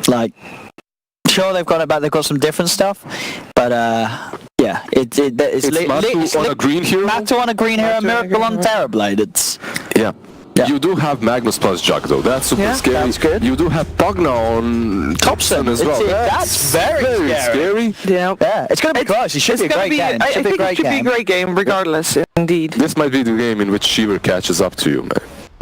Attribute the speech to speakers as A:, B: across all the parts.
A: Like, sure, they've got some different stuff, but yeah, it's
B: Matu on a green hero.
A: Matu on a green hero, Miracle on Terrorblade. It's
B: yeah. You do have Magnus plus Jug though. That's super scary.
A: That's good.
B: You do have Pugna on Thompson as well.
A: That's very scary.
C: Yeah.
A: It's going to be close. It should be a great game.
C: I think it should be a great game, regardless. Indeed.
B: This might be the game in which Shiver catches up to you, man.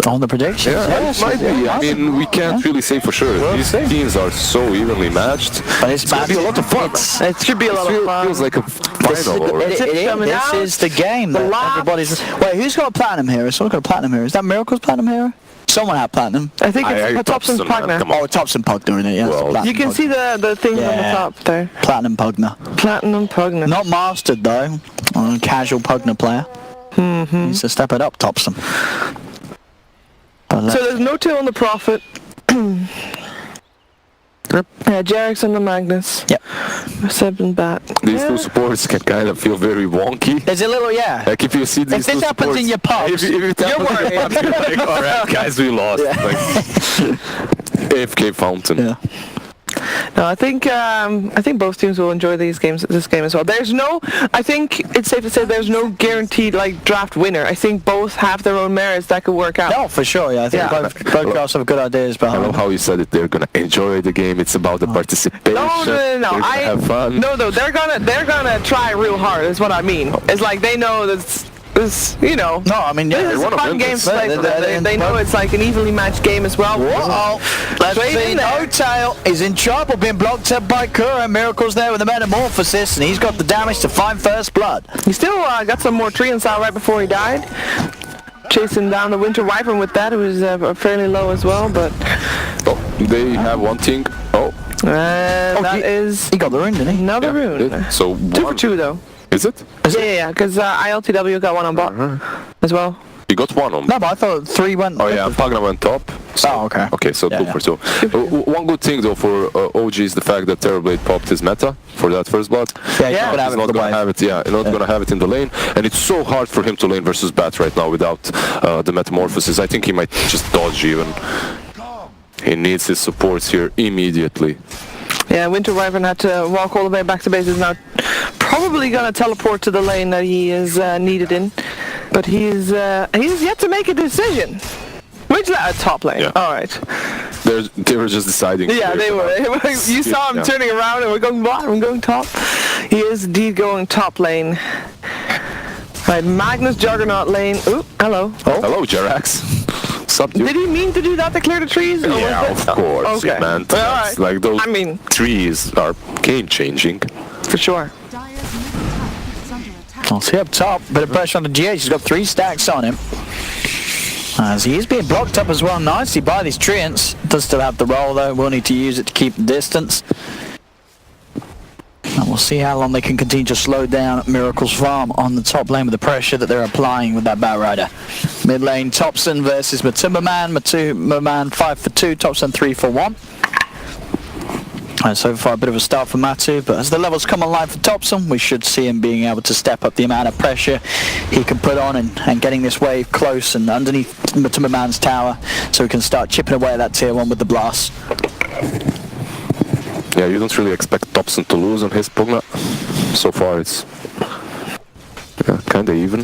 A: On the predictions?
B: Yeah, it might be. I mean, we can't really say for sure. These teams are so evenly matched.
A: But it's
B: going to be a lot of fun.
C: It should be a lot of fun.
B: It feels like a final already.
A: This is the game that everybody's... Wait, who's got a platinum hero? Someone got a platinum hero. Is that Miracle's platinum hero? Someone had platinum.
C: I think it's Thompson's Pugna.
A: Oh, Thompson Pugna, isn't it? Yeah,
B: well,
C: you can see the thing on the top there.
A: Platinum Pugna.
C: Platinum Pugna.
A: Not mastered, though. Casual Pugna player. Needs to step it up, Thompson.
C: So there's no tail on the Prophet. Jarek's on the Magnus.
A: Yep.
C: Seven bat.
B: These two supports can kind of feel very wonky.
A: There's a little,
B: Like if you see these
A: if this happens in your pubs,
B: you're worried. You're like, alright, guys, we lost. Like, AFK Fountain.
A: Yeah.
C: No, I think both teams will enjoy this game as well. I think it's safe to say there's no guaranteed like draft winner. I think both have their own merits that could work out.
A: No, for sure. Yeah, I think both girls have good ideas behind.
B: I love how you said it. They're gonna enjoy the game. It's about the participation.
C: No.
B: They're gonna have fun.
C: No, they're gonna try real hard. Is what I mean. It's like they know that. No,
A: I mean,
C: this is a fun game to play for them. They know it's like an evenly matched game as well.
A: Whoa! Let's see, No Tail is in trouble, being blocked up by Kuro. Miracle's there with the Metamorphosis, and he's got the damage to find First Blood.
C: He still got some more tree style right before he died. Chasing down the Winter Wyvern with that, it was fairly low as well, but...
B: Oh, they have one thing.
C: He
A: got the rune, didn't he?
C: Another rune.
B: So
C: 2 for 2 though.
B: Is it?
C: Yeah, because ILTW got one on bot as well.
B: You got one on.
A: No, but I thought 3 went...
B: Oh yeah, Pugna went top. So,
A: okay.
B: Okay, so 2 for 2. One good thing though for OG is the fact that Terrorblade popped his meta for that First Blood.
A: Yeah,
B: he's not gonna have it. Yeah, not gonna have it in the lane, and it's so hard for him to lane versus Bat right now without the Metamorphosis. I think he might just dodge even. He needs his supports here immediately.
C: Yeah, Winter Wyvern had to walk all the way back to base. Is now probably gonna teleport to the lane that he is needed in, but he's yet to make a decision. Which top lane?
B: Yeah.
C: All right.
B: They were just deciding.
C: Yeah, they were. You saw him turning around and we're going bottom, I'm going top. He is indeed going top lane. Right, Magnus Juggernaut lane. Ooh, hello.
B: Oh, hello, Jerax.
C: Did he mean to do that to clear the trees?
B: Yeah, of course.
C: Okay.
B: Man, right. Like those trees are game changing.
C: For sure.
A: I'll see up top. Bit of pressure on the GH. He's got 3 stacks on him. As he is being blocked up as well nicely by these treants. Does still have the roll though. We'll need to use it to keep the distance. And we'll see how long they can continue to slow down Miracle's farm on the top lane with the pressure that they're applying with that Batrider. Mid lane, Thompson versus Matumbaman. Matumbaman 5 for 2, Thompson 3 for 1. So far a bit of a start for Matu, but as the levels come online for Thompson, we should see him being able to step up the amount of pressure he can put on and getting this wave close and underneath Matumbaman's tower so he can start chipping away at that tier 1 with the blast.
B: Yeah, you don't really expect Thompson to lose on his Pugna. So far it's kind of even.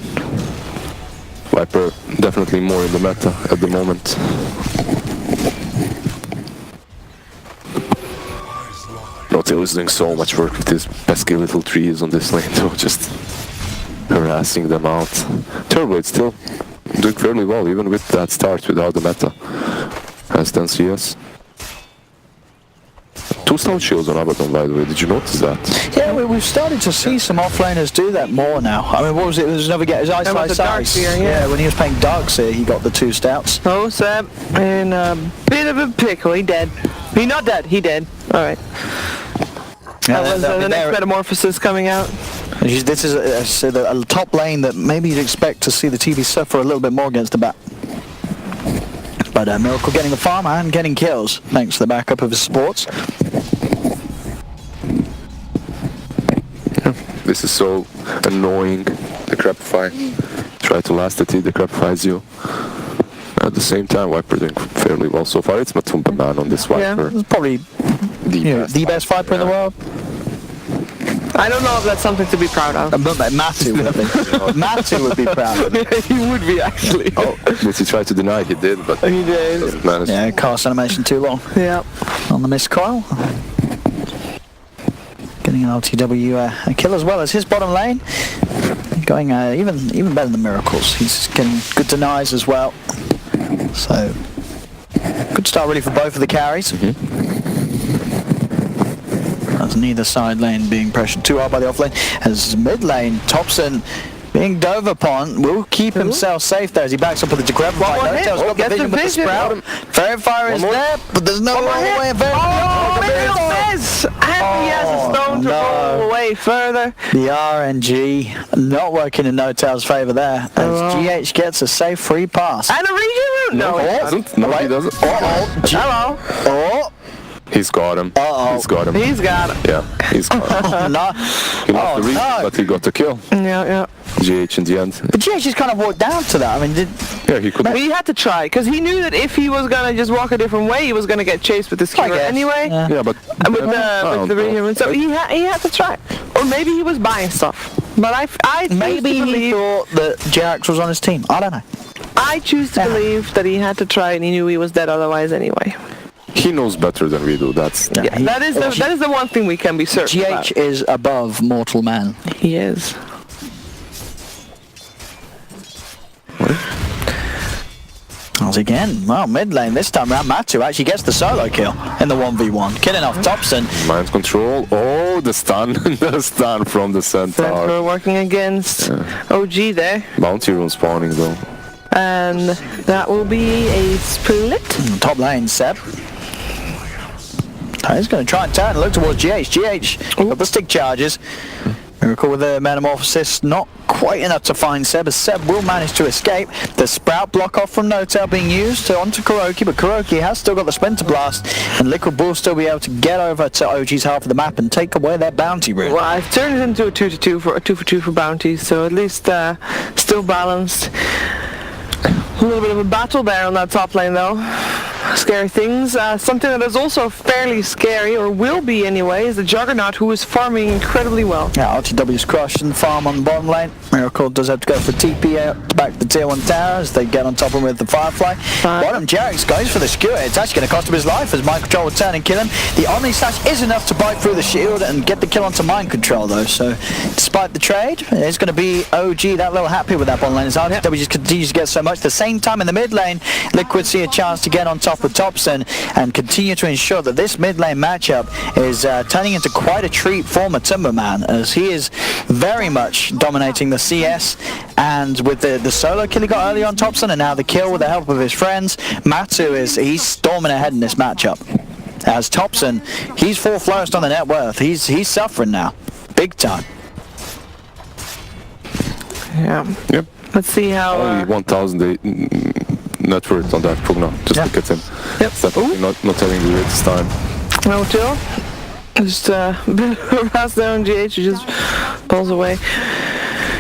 B: Viper definitely more in the meta at the moment. Notail is doing so much work with his pesky little trees on this lane though, just harassing them out. Terrorblade still doing fairly well even with that start without the meta. Has 10 CS. 2 stone shields on Abaddon, by the way. Did you notice that?
A: Yeah, we've started to see some offlaners do that more now. I mean, what was it? It was another get his Ice. Yeah, when he was playing Darkseer, he got the 2 stouts.
C: Oh, Seb, in a bit of a pickle. He dead. He not dead. He dead. All right.
A: Yeah,
C: that was the next Metamorphosis coming out.
A: This is a top lane that maybe you'd expect to see the TV suffer a little bit more against the Bat. But Miracle getting a farm and getting kills thanks to the backup of his supports.
B: This is so annoying, the Crapify. Try to last it, the Crapifies you. At the same time, Viper doing fairly well so far. It's Matumbaman on this Viper.
A: Yeah, it's probably the best Viper in the world.
C: I don't know if that's something to be proud of.
A: But Matu would be. Matu would be proud.
C: He would be, actually.
B: Oh, did he try to deny? He did, but
C: He did.
B: doesn't manage.
A: Yeah, cast animation too long
C: Yeah.
A: on the missed coil. Getting an LTW a kill as well as his bottom lane. Going even better than Miracles. He's getting good denies as well. So, good start really for both of the carries. As neither side lane being pressured too hard by the off lane. As mid lane, Thompson being dove upon will keep himself safe there as he backs up with the grab.
C: One more hit.
A: Notel's got the
C: Gets the
A: vision with the
C: vision.
A: sprout. Verifier is
B: more.
A: there, but there's no other way.
C: Miss! And he has a stone to roll away further.
A: The RNG not working in Notel's favour there as GH gets a safe free pass.
C: And a region route? No,
B: he
C: he
B: doesn't. No, he doesn't.
C: Hello.
A: Oh,
B: He's got him. He's got him.
C: He's got it.
B: Yeah, he's got him.
A: no.
B: He lost the region,
A: no.
B: but he got the kill.
C: Yeah.
B: GH in the end.
A: But GH just kind of walked down to that. I mean,
B: Yeah, he could.
C: But he had to try, because he knew that if he was going to just walk a different way, he was going to get chased with the skewer
A: guess.
C: anyway.
A: Yeah.
B: Yeah, but
C: With the region route. So he had to try. Or maybe he was buying stuff. But I
A: maybe
C: choose to
A: he
C: believe,
A: thought that Jax was on his team. I don't know.
C: I choose to believe that he had to try and he knew he was dead otherwise anyway.
B: he knows better than we do. That's
C: Yeah, that is the one thing we can be certain about.
A: GH is above mortal man.
C: He is.
A: As again, well, mid lane this time around, Matu actually gets the solo kill in the 1v1, killing off Thompson.
B: mind control. Oh, the stun. The stun from the centaur.
C: We're working against OG there.
B: Bounty rune spawning though.
C: And that will be a split.
A: Top lane, Seb. He's going to try and turn and look towards GH. GH got the stick charges. Miracle with the metamorphosis, not quite enough to find Seb, as Seb will manage to escape. The sprout block off from Notel being used onto Kuroki, but Kuroki has still got the Splinter Blast, and Liquid will still be able to get over to OG's half of the map and take away their bounty route.
C: Well, I've turned it into a 2-2 for a 2-for-2 for bounties, so at least still balanced. A little bit of a battle there on that top lane though. Scary things. Something that is also fairly scary, or will be anyway, is the Juggernaut, who is farming incredibly well.
A: Yeah, RTW's crushed and farm on the bottom lane. Miracle does have to go for TP out back to the tier 1 tower as they get on top of him with the Firefly. Bottom, Jarex goes for the skewer. It's actually going to cost him his life as Mind Control will turn and kill him. The Omni Slash is enough to bite through the shield and get the kill onto Mind Control though, so despite the trade, it's going to be OG that little happy with that bottom lane as RTW just continues to get so much. At the same time in the mid lane, Liquid see a chance to get on top with Thompson and continue to ensure that this mid lane matchup is turning into quite a treat for Matumbaman, as he is very much dominating the CS, and with the solo kill he got early on Thompson and now the kill with the help of his friends, Matu he's storming ahead in this matchup. As Thompson, he's 4th lowest on the net worth. He's suffering now, big time.
C: Yeah.
B: Yep.
C: Let's see how.
B: Only 1,000 net worth on that Pugna. Just look at him.
C: Yep.
B: Definitely not having the greatest time.
C: No chill. Just a bit of a pass there on GH, who just pulls away.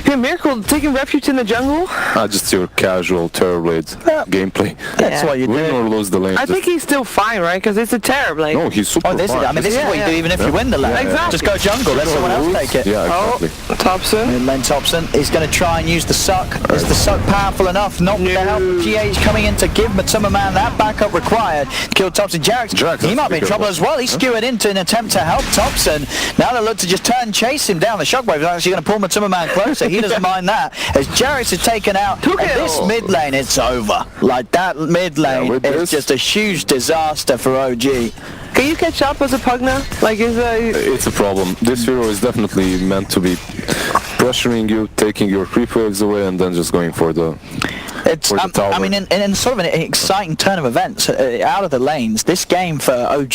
C: Yeah, Miracle taking refuge in the jungle.
B: Just your casual Terrorblade gameplay.
A: That's what you
B: Win
A: do.
B: or lose the lane.
C: I think he's still fine, right? Because it's a Terrorblade.
B: No, he's super
A: This is,
B: fine.
A: I mean, this is what you do even if you win the lane.
C: Exactly.
A: Just go jungle, let someone else take it.
B: Yeah, exactly.
C: Oh, Thompson.
A: Mid lane Thompson is going to try and use the suck. Is the suck powerful enough? Not with the help of GH coming in to give Matumbaman that backup required. Kill Thompson. Jarex, he might be in trouble as well. He skewered into an attempt to help Thompson. Now they look to just turn, chase him down. The shockwave is actually going to pull Matumbaman closer. He doesn't mind that. As Jarex is taken out, and this mid lane, it's over. Like that mid lane is just a huge disaster for OG.
C: Can you catch up as a Pugna? Like,
B: It's a problem. This hero is definitely meant to be pressuring you, taking your creep waves away, and then just going for the tower.
A: I mean, in sort of an exciting turn of events, out of the lanes, this game for OG,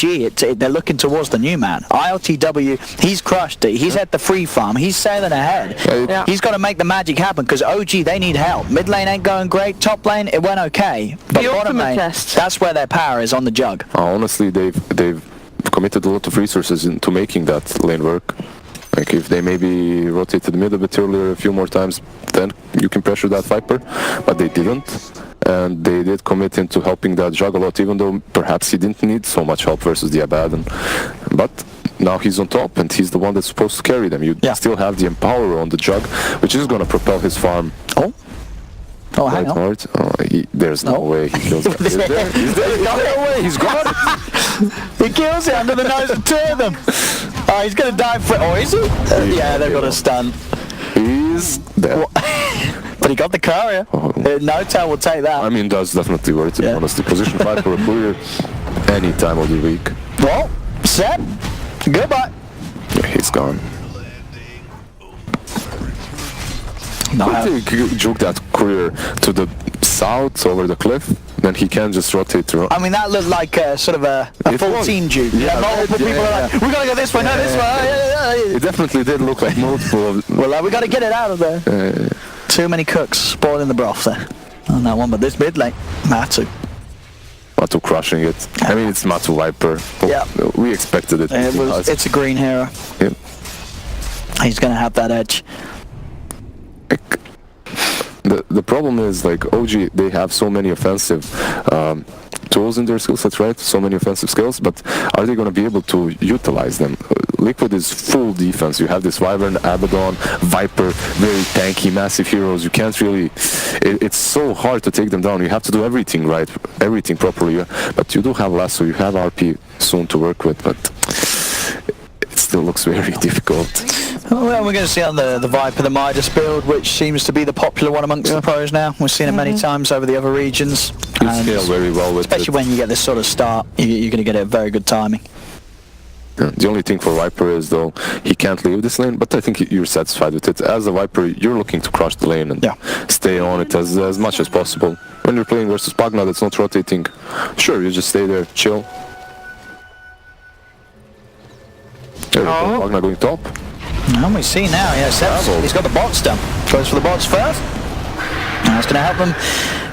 A: they're looking towards the new man. ILTW, he's crushed it. He's at the free farm. He's sailing ahead.
C: Yeah.
A: He's got to make the magic happen because OG, they need help. Mid lane ain't going great. Top lane, it went okay. But
C: The
A: bottom
C: ultimate
A: lane,
C: test.
A: that's where their power is, on the jug.
B: Honestly, they've committed a lot of resources into making that lane work. Like, if they maybe rotated mid a bit earlier a few more times, then you can pressure that Viper, but they didn't. And they did commit into helping that jug a lot, even though perhaps he didn't need so much help versus the Abaddon. but now he's on top, and he's the one that's supposed to carry them. You still have the Empower on the Jug, which is going to propel his farm.
A: Oh, hang on.
B: Hard. There's no way he kills that. He's there. There's no way. He's gone.
A: He kills it under the nose of two of them. Oh, he's going to die for it. Oh, is he? Yeah, they've got a stun.
B: He's there.
A: But he got the courier. No tail will take that.
B: I mean, that's definitely worth it, honestly. Position 5 for a courier any time of the week.
A: Well, set. Goodbye.
B: Yeah, he's gone.
A: No.
B: If you juke that courier to the south over the cliff, then he can just rotate around.
A: I mean, that looked like sort of a full team juke.
B: Yeah,
A: multiple people are like, we gotta go this way, no, this way.
B: It definitely did look like multiple.
A: Well, we gotta get it out of there. Too many cooks spoiling the broth there on that one, but this mid lane, Matu
B: crushing it. I mean, it's Matu Viper.
A: Yeah.
B: We expected it.
A: It's a green hero.
B: Yeah.
A: He's gonna have that edge.
B: The problem is, like, OG, they have so many offensive tools in their skill sets, right? So many offensive skills, but are they going to be able to utilize them? Liquid is full defense. You have this Wyvern, Abaddon, Viper, very tanky, massive heroes. You can't really... It's so hard to take them down. You have to do everything right, everything properly. But you do have Lasso, you have RP soon to work with, but it still looks very difficult.
A: Well, we're going to see on the Viper, the Midas build, which seems to be the popular one amongst the pros now. We've seen it many times over the other regions.
B: You scale very well with
A: especially when you get this sort of start, you're going to get it at very good timing.
B: Yeah, the only thing for Viper is, though, he can't leave this lane, but I think you're satisfied with it. As a Viper, you're looking to crush the lane and stay on it as much as possible. When you're playing versus Pagna that's not rotating, sure, you just stay there, chill. There we go, Pagna going top.
A: And we see now, he's got the bots done. Goes for the bots first. Now it's going to help him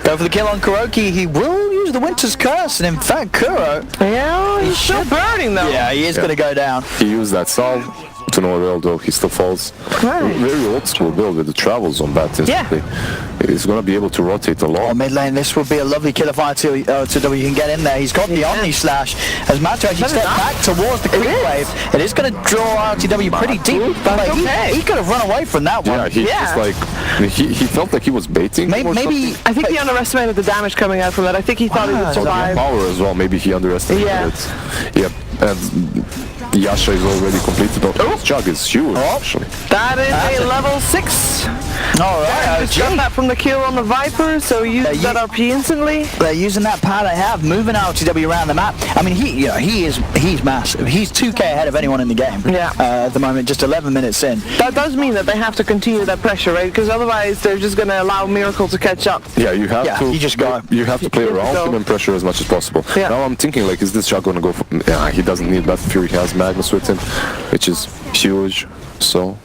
A: go for the kill on Kuroki. He will use the Winter's Curse, and in fact, Kuro...
C: Yeah, he's still burning though.
A: Yeah, he is going to go down.
B: He used that salve to no avail, though. He still falls.
C: Right.
B: Very old school build with the travels on bat instantly. He's going to be able to rotate a lot.
A: On mid lane, this would be a lovely killer fire to W. Can get in there. He's got the Omni Slash. As Matu actually steps back towards the creep wave, it is going to draw RTW pretty deep. But he could have run away from that one.
B: Yeah, he just like he felt like he was baiting.
A: Maybe
C: I think he underestimated the damage coming out from that. I think he thought he would survive.
B: Power as well. Maybe he underestimated it. Yep. And Yasha is already completed. This Jug is huge, actually.
C: That is a level 6.
A: Alright,
C: just got that from the kill on the Viper, so use that RP instantly.
A: They're using that power they have, moving RTW around the map. I mean, he's massive. He's 2k ahead of anyone in the game.
C: Yeah.
A: At the moment, just 11 minutes in.
C: That does mean that they have to continue that pressure, right? Because otherwise, they're just going to allow Miracle to catch up.
B: Yeah, you have to.
A: You just go.
B: You have to play around him and pressure as much as possible.
C: Yeah.
B: Now I'm thinking, like, is this Jug going to go for... Yeah, he doesn't need Battle Fury. He has Magnus with him, which is huge. So...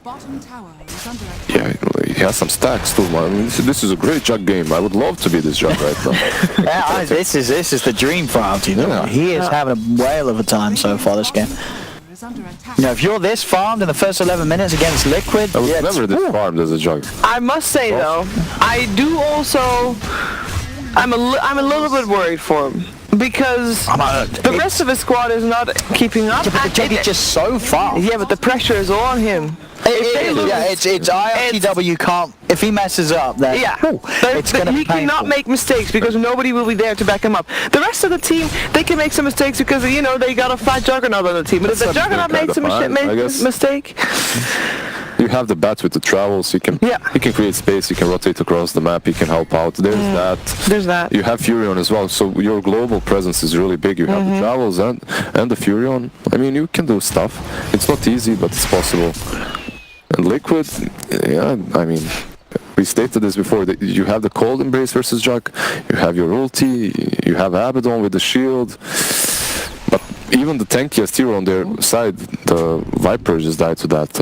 D: Bottom tower is under attack.
B: Yeah, he has some stacks too, man. I mean, this is a great Jug game. I would love to be this Jug right now.
A: Yeah, this is the dream for RTW.
B: Yeah.
A: He is having a whale of a time so far this game. You know, if you're this farmed in the first 11 minutes against Liquid,
B: I was never this farmed as a Jug.
C: I must say though, I do also, I'm a little bit worried for him. Because the rest of his squad is not keeping up.
A: Yeah, but the Jug is just so fast.
C: Yeah, but the pressure is on him.
A: It's IRTW can't. If he messes up, then it's going to be
C: he cannot make mistakes because nobody will be there to back him up. The rest of the team, they can make some mistakes because they got a fat Juggernaut on the team. But if the Juggernaut makes a mistake,
B: you have the bats with the travels. He can create space. He can rotate across the map. He can help out. There's that. You have Furion as well. So your global presence is really big. You have the travels and the Furion. I mean, you can do stuff. It's not easy, but it's possible. And Liquid, I mean, we stated this before, that you have the Cold Embrace versus Jug, you have your ulti, you have Abaddon with the shield, but even the tankiest hero on their side, the Viper, just died to that.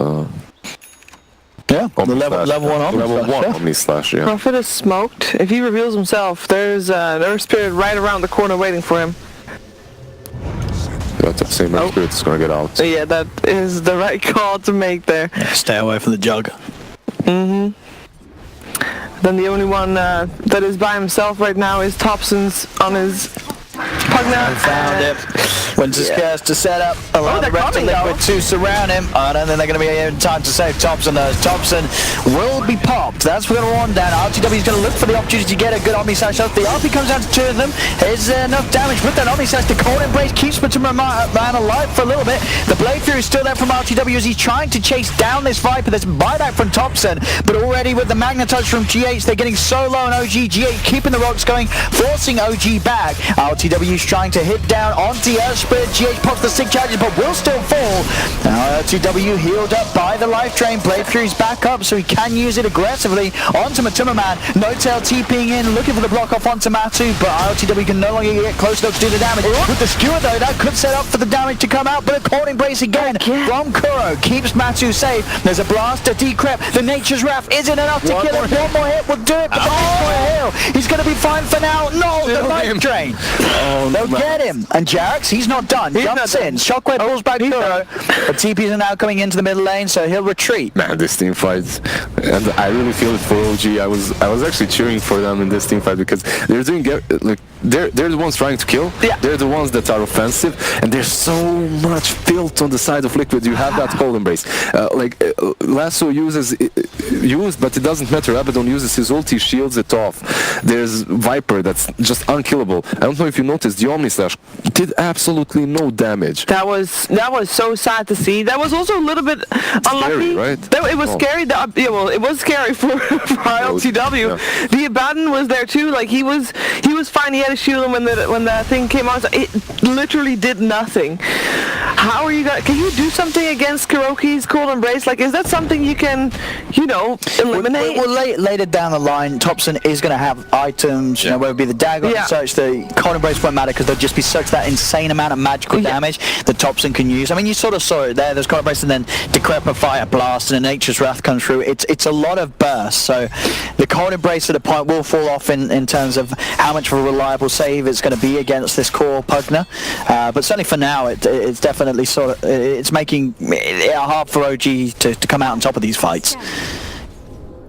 A: The level 1
B: Omni Slash, yeah.
C: Prophet is smoked. If he reveals himself, there's an Earth Spirit right around the corner waiting for him.
B: That same Earth Spirit is going to get out.
C: Yeah, that is the right call to make there.
A: Yeah, stay away from the Jug.
C: Then the only one that is by himself right now is Thompson's on his Pugna.
A: Found it. Winter's Curse to set up, allow the
C: they're
A: rest of
C: coming,
A: Liquid
C: though.
A: to surround him. I don't think they're going to be in time to save Thompson though. Thompson will be popped. That's going to run down. RTW is going to look for the opportunity to get a good Omni Slash off. The RP comes down to two of them. Is enough damage with that Omni Slash? The Cold Embrace keeps Matuma Man alive for a little bit. The Blade Fury is still there from RTW as he's trying to chase down this Viper. There's a buyback from Thompson, but already with the Magnetouch from GH, they're getting so low on OG. GH keeping the rocks going, forcing OG back. RTW is trying to hit down onto Earth Spirit. GH pops the sick charges, but will still fall. Now RTW healed up by the Life Drain. Blade Fury's back up, so he can use it aggressively onto Matuma Man. No Tail TPing in, looking for the block off onto Matu, but RTW can no longer get close enough to do the damage. With the skewer though, that could set up for the damage to come out, but a Cold Embrace again from Kuro keeps Matu safe. There's a blast, a decrep. The Nature's Wrath isn't enough to kill him. One more hit will do it, but he's going to be fine for now. No, the Life Drain. They'll get him. And Jarex, he's not done. Jumps in. Shockwave pulls back Kuro. The TPs are now coming into the middle lane, so he'll retreat.
B: Man, this team fight, and I really feel it for OG. I was actually cheering for them in this team fight because they're doing like they're the ones trying to kill.
A: Yeah.
B: They're the ones that are offensive, and there's so much filth on the side of Liquid. You have that Cold Embrace. Lasso used, but it doesn't matter. Abaddon uses his ulti, shields it off. There's Viper that's just unkillable. I don't know if you noticed, the Omni Slash did absolutely no damage.
C: That was so sad to see. That was also a little bit unlucky.
B: Scary, right?
C: It was scary. It was scary for LTW.
B: Yeah.
C: The Abaddon was there too. Like he was fine. He had a shield, and when the thing came out, it literally did nothing. How are you guys? Can you do something against Kuroki's Cold Embrace? Like, is that something you can, eliminate?
A: Well, later down the line, Thompson is going to have items, whether it be the dagger and such. The Cold Embrace won't matter because there'll just be such that insane amount of magical damage that Thompson can use. I mean, you sort of saw it there. There's Cold Embrace and then Decrepit Fire Blast and a Nature's Wrath comes through. It's a lot of bursts. So the Cold Embrace at a point will fall off in terms of how much of a reliable save it's going to be against this core Pugner. But certainly for now, it's definitely it's making it hard for OG to come out on top of these fights.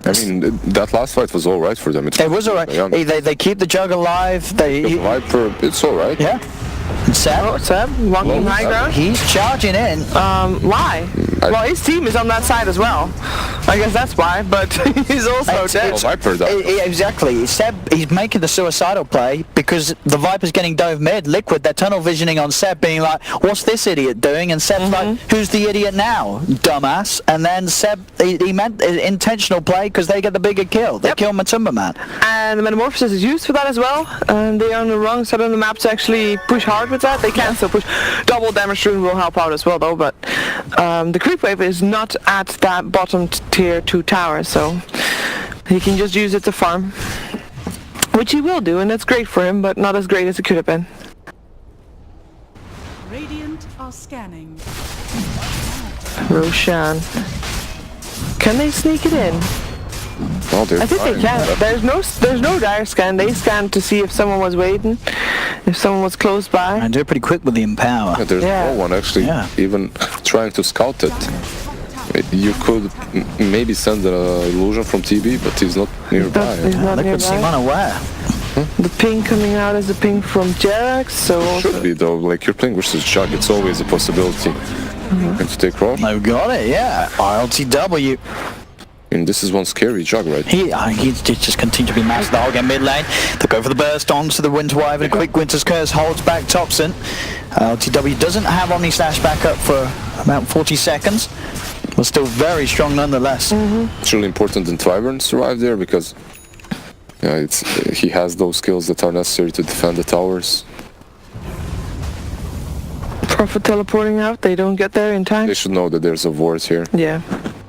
B: I mean, that last fight was all right for them.
A: It was all right. They keep the Jug alive.
B: The Viper, it's all right.
A: Yeah. And
C: Seb, walking high ground.
A: He's charging in.
C: Why? Well, his team is on that side as well. I guess that's why, but he's also dead.
B: Viper,
A: exactly. Seb, he's making the suicidal play because the Viper's getting dove mid. Liquid, they're tunnel visioning on Seb, being like, what's this idiot doing? And Seb's like, who's the idiot now, dumbass? And then Seb, he meant intentional play because they get the bigger kill. They kill Matuma Man.
C: And the Metamorphosis is used for that as well. And they are on the wrong side of the map to actually push hard with that. They can still push. Double damage rune will help out as well, though, but the creep wave is not at that bottom tier 2 tower, so he can just use it to farm, which he will do, and that's great for him, but not as great as it could have been.
D: Radiant are scanning.
C: Roshan. Can they sneak it in?
B: Oh,
C: I think they can. There's no dire scan. They scanned to see if someone was waiting, if someone was close by.
A: And do it pretty quick with the Empower.
B: Yeah, there's no one actually even trying to scout it. You could maybe send an illusion from TB, but he's not nearby.
C: He's not
A: Liquid seem unaware.
C: The ping coming out is a ping from Jarex, so...
B: Should be though, like you're playing versus Jug, it's always a possibility. And to take Rosh.
A: They've got it, yeah. RLTW.
B: And this is one scary Jug, right?
A: He's just continued to be massive. The whole game mid lane. They go for the burst onto the Winter Wyvern. A quick Winter's Curse holds back Thompson. LTW doesn't have Omni Slash back up for about 40 seconds. But still very strong nonetheless.
B: It's really important that Wyvern survive there because he has those skills that are necessary to defend the towers.
C: Prophet teleporting out, they don't get there in time.
B: They should know that there's a ward here.
C: Yeah.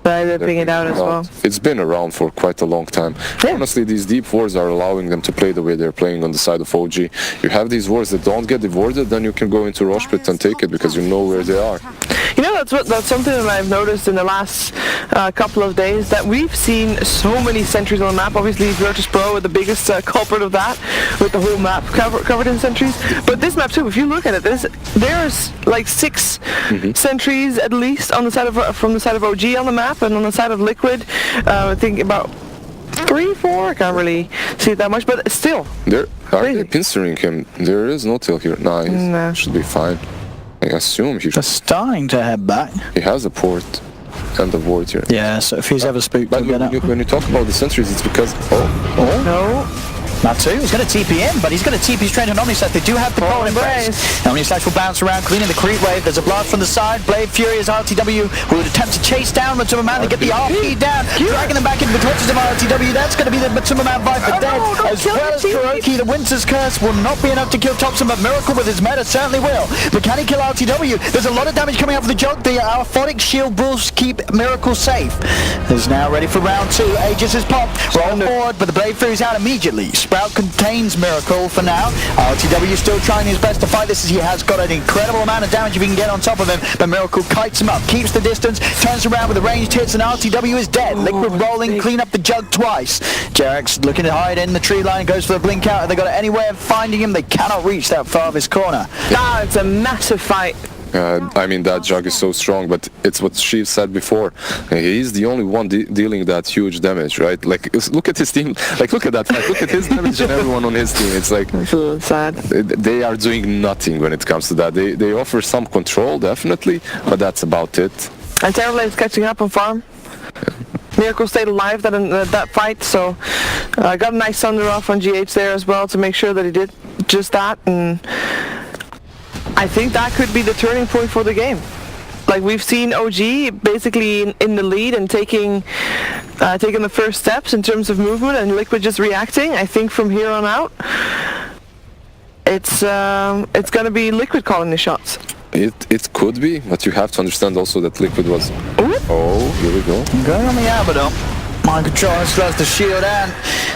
C: They're ping it out as well.
B: It's been around for quite a long time.
C: Yeah.
B: Honestly, these deep wards are allowing them to play the way they're playing on the side of OG. You have these wards that don't get devoured, then you can go into Rosh Pit and take it because you know where they are.
C: You know, that's something that I've noticed in the last couple of days, that we've seen so many sentries on the map. Obviously, Virtus Pro are the biggest culprit of that, with the whole map covered in sentries. But this map too, if you look at it, there's like 6 sentries at least on the side of from the side of OG on the map, and on the side of Liquid, I think about 3, 4. I can't really see it that much, but still.
B: Are they pinstering him? There is no tail here. Nice. Should be fine. I assume
A: They're starting to head back.
B: he has a port and a ward here.
A: Yeah, so if he's ever spooked,
B: But
A: he'll get out.
B: when you talk about the sentries, it's because
C: No.
A: Matsu is going to TP in, but he's going to TP straight on Omnislash. They do have the Cold Embrace. Omnislash will bounce around, cleaning the creep wave. There's a blast from the side. Blade Fury as RTW will attempt to chase down Matuma Man and get the RP down, dragging them back into the clutches of RTW. That's going to be the Matuma Man Viper dead, as well as Kuroki. The Winter's Curse will not be enough to kill Thompson, but Miracle with his meta certainly will. But can he kill RTW? There's a lot of damage coming out of the jug. The Orphotic Shield will keep Miracle safe. Is now ready for round 2. Aegis is popped. Roll forward, but the Blade Fury is out immediately. Sprout contains Miracle for now. RTW still trying his best to fight this, as he has got an incredible amount of damage if he can get on top of him, but Miracle kites him up, keeps the distance, turns around with the ranged hits, and RTW is dead. Liquid rolling, clean up the jug twice. Jerax looking to hide in the tree line, goes for the blink out. Have they got any way of finding him? They cannot reach that far of his corner.
C: Ah, it's a massive fight.
B: I mean, that jug is so strong, but it's what Sheev said before. He's the only one dealing that huge damage, right? Like, look at his team. Like, look at that fight. Look at his damage and everyone on his team. It's like
C: It's a little sad.
B: they are doing nothing when it comes to that. They offer some control, definitely, but that's about it.
C: And Terrorblade is catching up on farm. Miracle stayed alive that fight, so got a nice thunder off on GH there as well to make sure that he did just that, and I think that could be the turning point for the game. Like, we've seen OG basically in the lead and taking the first steps in terms of movement, and Liquid just reacting. I think from here on out, it's going to be Liquid calling the shots.
B: It could be, but you have to understand also that Liquid was...
C: Ooh.
B: Oh, here we go.
A: Going on the Abaddon. Mind Control slows the shield and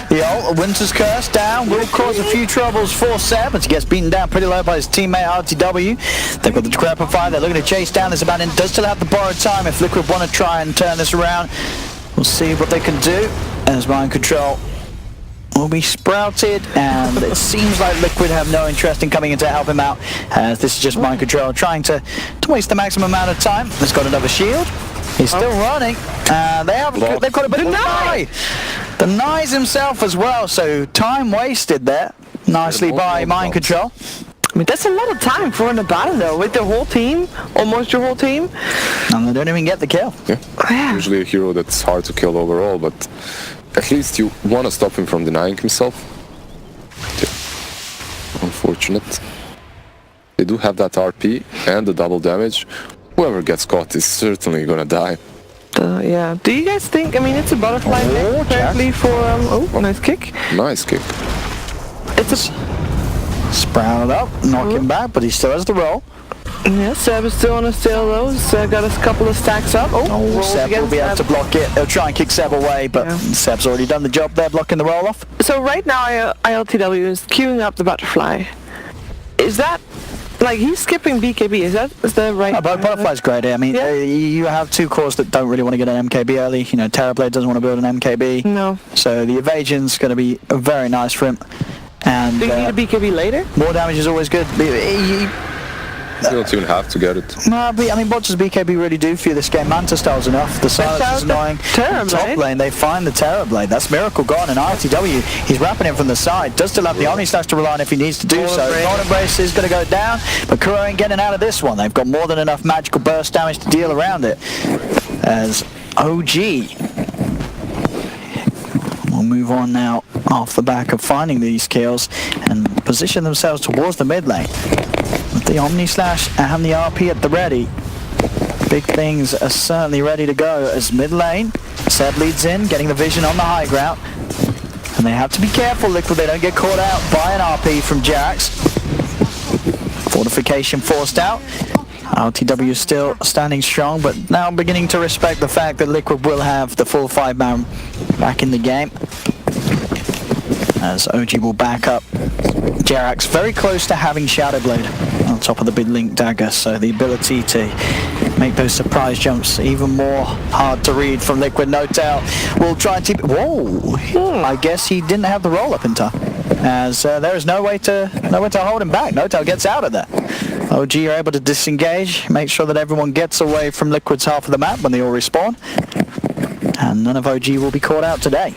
A: the ult. Winter's Curse down will cause a few troubles for Seb, as he gets beaten down pretty low by his teammate RTW. They've got the Decrepify, they're looking to chase down this Abaddon. Does still have the borrowed time if Liquid want to try and turn this around. We'll see what they can do as Mind Control will be sprouted, and it seems like Liquid have no interest in coming in to help him out, as this is just Mind Control trying to waste the maximum amount of time. He's got another shield. He's still running. They've got a bit of Deny. Denies himself as well, so time wasted there. Nicely by Mind Control.
C: I mean, that's a lot of time for an Abaddon though, with the whole team, almost your whole team.
A: And they don't even get the kill.
B: Yeah. Usually a hero that's hard to kill overall, but at least you want to stop him from denying himself. Yeah. Unfortunate. They do have that RP and the double damage. Whoever gets caught is certainly gonna die.
C: Yeah. Do you guys think? I mean, it's a butterfly pick, apparently for. Nice kick.
B: Nice kick.
C: It's a.
A: Sprouted up, knock him back, but he still has the roll.
C: Yeah, Seb is still on his tail though. He's got a couple of stacks up.
A: Seb will be able to block it. They'll try and kick Seb away, but Seb's already done the job there, blocking the roll off.
C: So right now, ILTW is queuing up the butterfly. Is that? Like, he's skipping BKB, is that right?
A: But Butterfly's great. I mean, you have two cores that don't really want to get an MKB early. You know, Terrorblade doesn't want to build an MKB.
C: No.
A: So the evasion's going to be very nice for him. And
C: do you need a BKB later?
A: More damage is always good.
B: You don't even have to get it.
A: No, but I mean, what does BKB really do for you this game? Manta Style's enough. The silence is annoying. Top lane, they find the Terrorblade. That's Miracle gone, and RTW, he's wrapping him from the side. Does still have the Omnislash to rely on if he needs to do so. Golden Embrace is going to go down, but Kuro ain't getting out of this one. They've got more than enough magical burst damage to deal around it. As OG will move on now off the back of finding these kills and position themselves towards the mid lane. With the Omnislash and the RP at the ready, big things are certainly ready to go as mid lane. Seb leads in, getting the vision on the high ground. And they have to be careful, Liquid, they don't get caught out by an RP from Jerax. Fortification forced out. RTW is still standing strong, but now beginning to respect the fact that Liquid will have the full 5-man back in the game. As OG will back up. Jerax very close to having Shadow Blade on top of the big Link Dagger, so the ability to make those surprise jumps even more hard to read from Liquid. No doubt will try and keep. Whoa! I guess he didn't have the roll up in time, as there is no way to hold him back. No doubt gets out of there. OG are able to disengage, make sure that everyone gets away from Liquid's half of the map when they all respawn, and none of OG will be caught out today.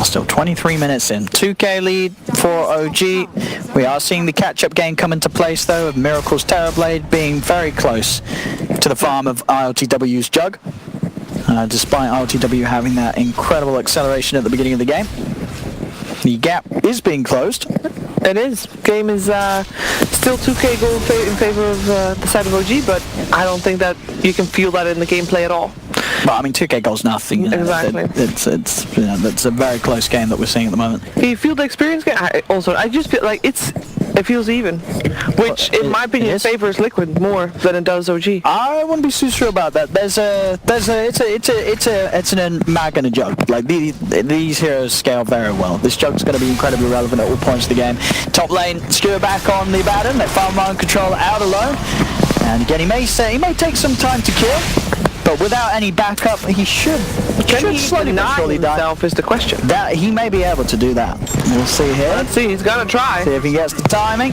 A: Still 23 minutes in. 2k lead, for OG. We are seeing the catch-up game come into place though, of Miracle's Terrorblade being very close to the farm of ILTW's Jug, despite ILTW having that incredible acceleration at the beginning of the game. The gap is being closed.
C: It is. Game is still 2k goal in favor of the side of OG, but I don't think that you can feel that in the gameplay at all.
A: Well, I mean, 2k goals nothing. You know,
C: exactly.
A: It's you know, that's a very close game that we're seeing at the moment.
C: Do you feel the experience game? I just feel like it feels even, which in my opinion favors Liquid more than it does OG.
A: I wouldn't be so sure about that. It's an mag and a jug. Like these heroes scale very well. This jug's going to be incredibly relevant at all points of the game. Top lane, Skewer back on the Abaddon. They found Mind Control out alone, and again he may take some time to kill, but without any backup, he should slowly but surely die.
C: Himself is the question.
A: That he may be able to do that. We'll see here.
C: Let's see. He's gonna try.
A: See if he gets the timing.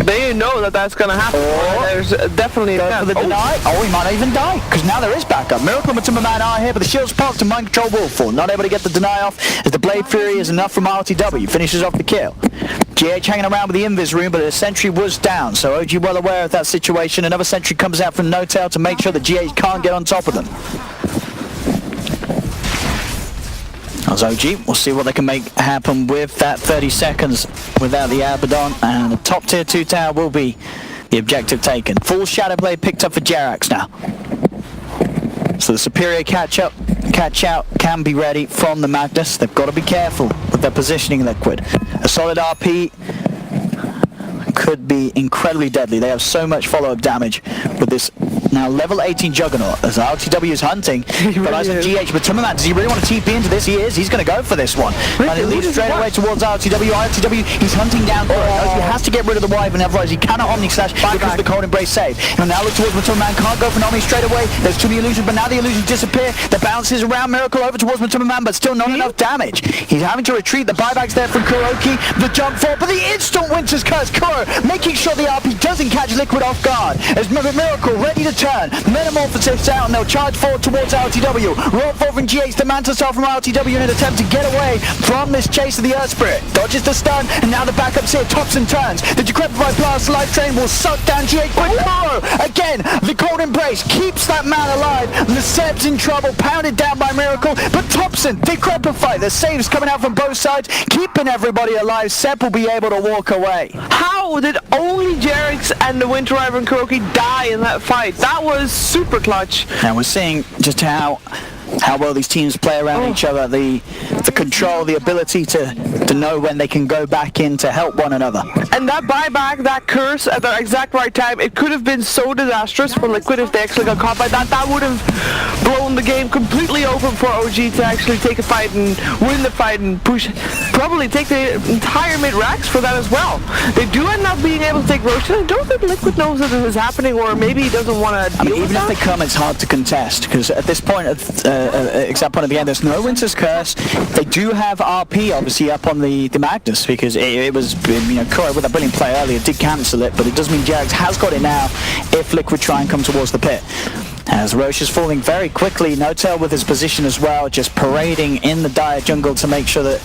C: They know that that's gonna happen. There's definitely
A: go for the deny. Oh, he might not even die, because now there is backup. Miracle and Matumba Man are here, but the shield's popped and Mind Control will fall. Not able to get the deny off, as the Blade Fury is enough from RTW. Finishes off the kill. GH hanging around with the invis room, but a sentry was down, so OG well aware of that situation. Another sentry comes out from No-Tail to make sure that GH can't get on top of them. As OG, we'll see what they can make happen with that 30 seconds without the Abaddon, and the top tier 2 tower will be the objective taken. Full Shadow Blade picked up for Jerax now. So the superior catch out can be ready from the Magnus. They've got to be careful with their positioning, Liquid. A solid RP could be incredibly deadly. They have so much follow-up damage with this now level 18 Juggernaut, as RTW is hunting. But as a GH, but Timmerman, does he really want to TP into this? He is. He's going to go for this one. And it leads straight away towards RTW. RTW, he's hunting down. He has to get rid of the Wyvern, otherwise he cannot Omni Slash because of the Cold Embrace save. And now look towards Matumba Man, can't go for an Omni straight away. There's too many illusions, but now the illusions disappear. The bounce is around Miracle over towards Matumba Man, but still not enough damage. He's having to retreat. The buyback's there from Kuroki. The jump forward, but the instant Winter's Curse. Kuro making sure the RP doesn't catch Liquid off guard. As Miracle ready to turn. Metamorphosis out, and they'll charge forward towards RTW. Roll forward from GH, the Manta Star from RTW in an attempt to get away from this chase of the Earth Spirit. Dodges the stun, and now the backup's here. Thompson turns. The Decrepify Blast Life Train will suck down GH, but Kuro, again, the Cold Embrace keeps that man alive. The Seb's in trouble, pounded down by Miracle, but Thompson, Decrepify, the saves coming out from both sides, keeping everybody alive. Seb will be able to walk away.
C: How did only Jerax and the Winter Wyvern Kuroki die in that fight? That was super clutch.
A: Now we're seeing just how well these teams play around each other, the control, the ability to know when they can go back in to help one another.
C: And that buyback, that curse at the exact right time, it could have been so disastrous for Liquid if they actually got caught by that. That would have blown the game completely open for OG to actually take a fight and win the fight and push, probably take the entire mid-racks for that as well. They do end up being able to take Roshan. I don't think Liquid knows that this is happening, or maybe he doesn't want to deal with
A: even
C: that.
A: If they come, it's hard to contest, because at this point, exact point at the end, there's no Winter's Curse. They do have RP obviously up on the Magnus, because it was, you know, Kuro with a brilliant play earlier did cancel it, but it does mean Jerax has got it now if Liquid try and come towards the pit. As Roche is falling very quickly, No-Tail with his position as well, just parading in the dire jungle to make sure that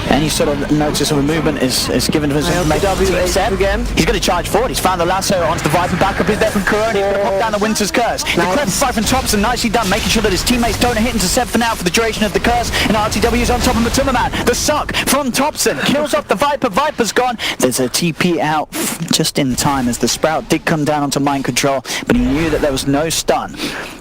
A: any sort of notice of a movement is given to his again. He's going to charge forward. He's found the lasso onto the Viper. Backup is there from Kuro, and he's going to pop down the Winter's Curse. The Decrepify from Thompson, nicely done, making sure that his teammates don't hit into Seb for now for the duration of the curse, and RTW is on top of Matumba Man. The suck from Thompson kills off the Viper. Viper's gone. There's a TP out just in time as the Sprout did come down onto Mind Control, but he knew that there was no stun.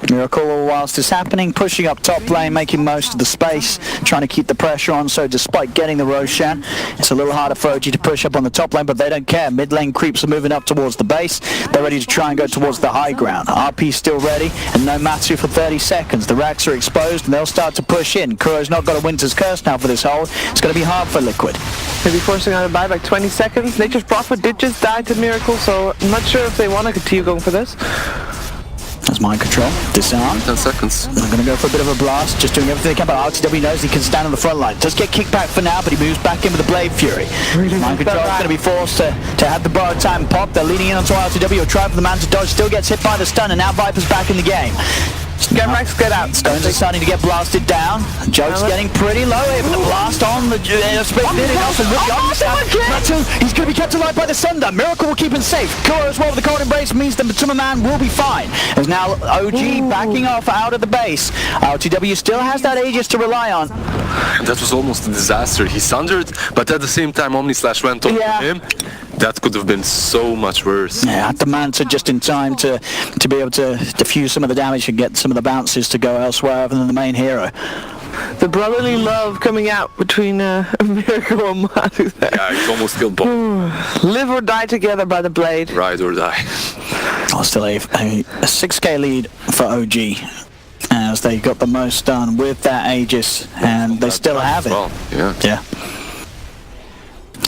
A: Miracle, whilst it's happening, pushing up top lane, making most of the space, trying to keep the pressure on, so despite getting the Roshan, it's a little harder for OG to push up on the top lane, but they don't care. Mid lane creeps are moving up towards the base. They're ready to try and go towards the high ground. RP still ready, and no Matsu for 30 seconds. The racks are exposed, and they'll start to push in. Kuro's not got a Winter's Curse now for this hold. It's going to be hard for Liquid.
C: Maybe forcing out a buyback 20 seconds. Nature's Prophet did just die to Miracle, so I'm not sure if they want to continue going for this.
A: That's Mind Control. Disarm.
B: 10 seconds.
A: I'm going to go for a bit of a blast, just doing everything they can, but RTW knows he can stand on the front line. Does get kicked back for now, but he moves back in with the Blade Fury. Mind Control is going to be forced to have the borrowed time pop. They're leaning in onto RTW. Try for the man to dodge, still gets hit by the stun, and now Viper's back in the game.
C: Get Rex, get out.
A: Stones are starting to get blasted down. Joke's getting pretty low here, but the blast on the space nearly enough, and with the Matu, he's going to be kept alive by the Sunder. Miracle will keep him safe. Kuro as well with the cold embrace means the Matuma man will be fine. There's now OG backing off out of the base. RTW still has that Aegis to rely on.
B: That was almost a disaster. He sundered, but at the same time Omnislash went over him. That could have been so much worse.
A: Yeah, the Manta just in time to be able to diffuse some of the damage and get some of the bounces to go elsewhere other than the main hero.
C: The brotherly love coming out between Miracle and Matu.
B: Yeah, he almost killed both.
C: Live or die together by the blade.
B: Ride or die.
A: Oh, still a 6k lead for OG. As they got the most done with that Aegis, and they still have it.
B: Well,
A: yeah.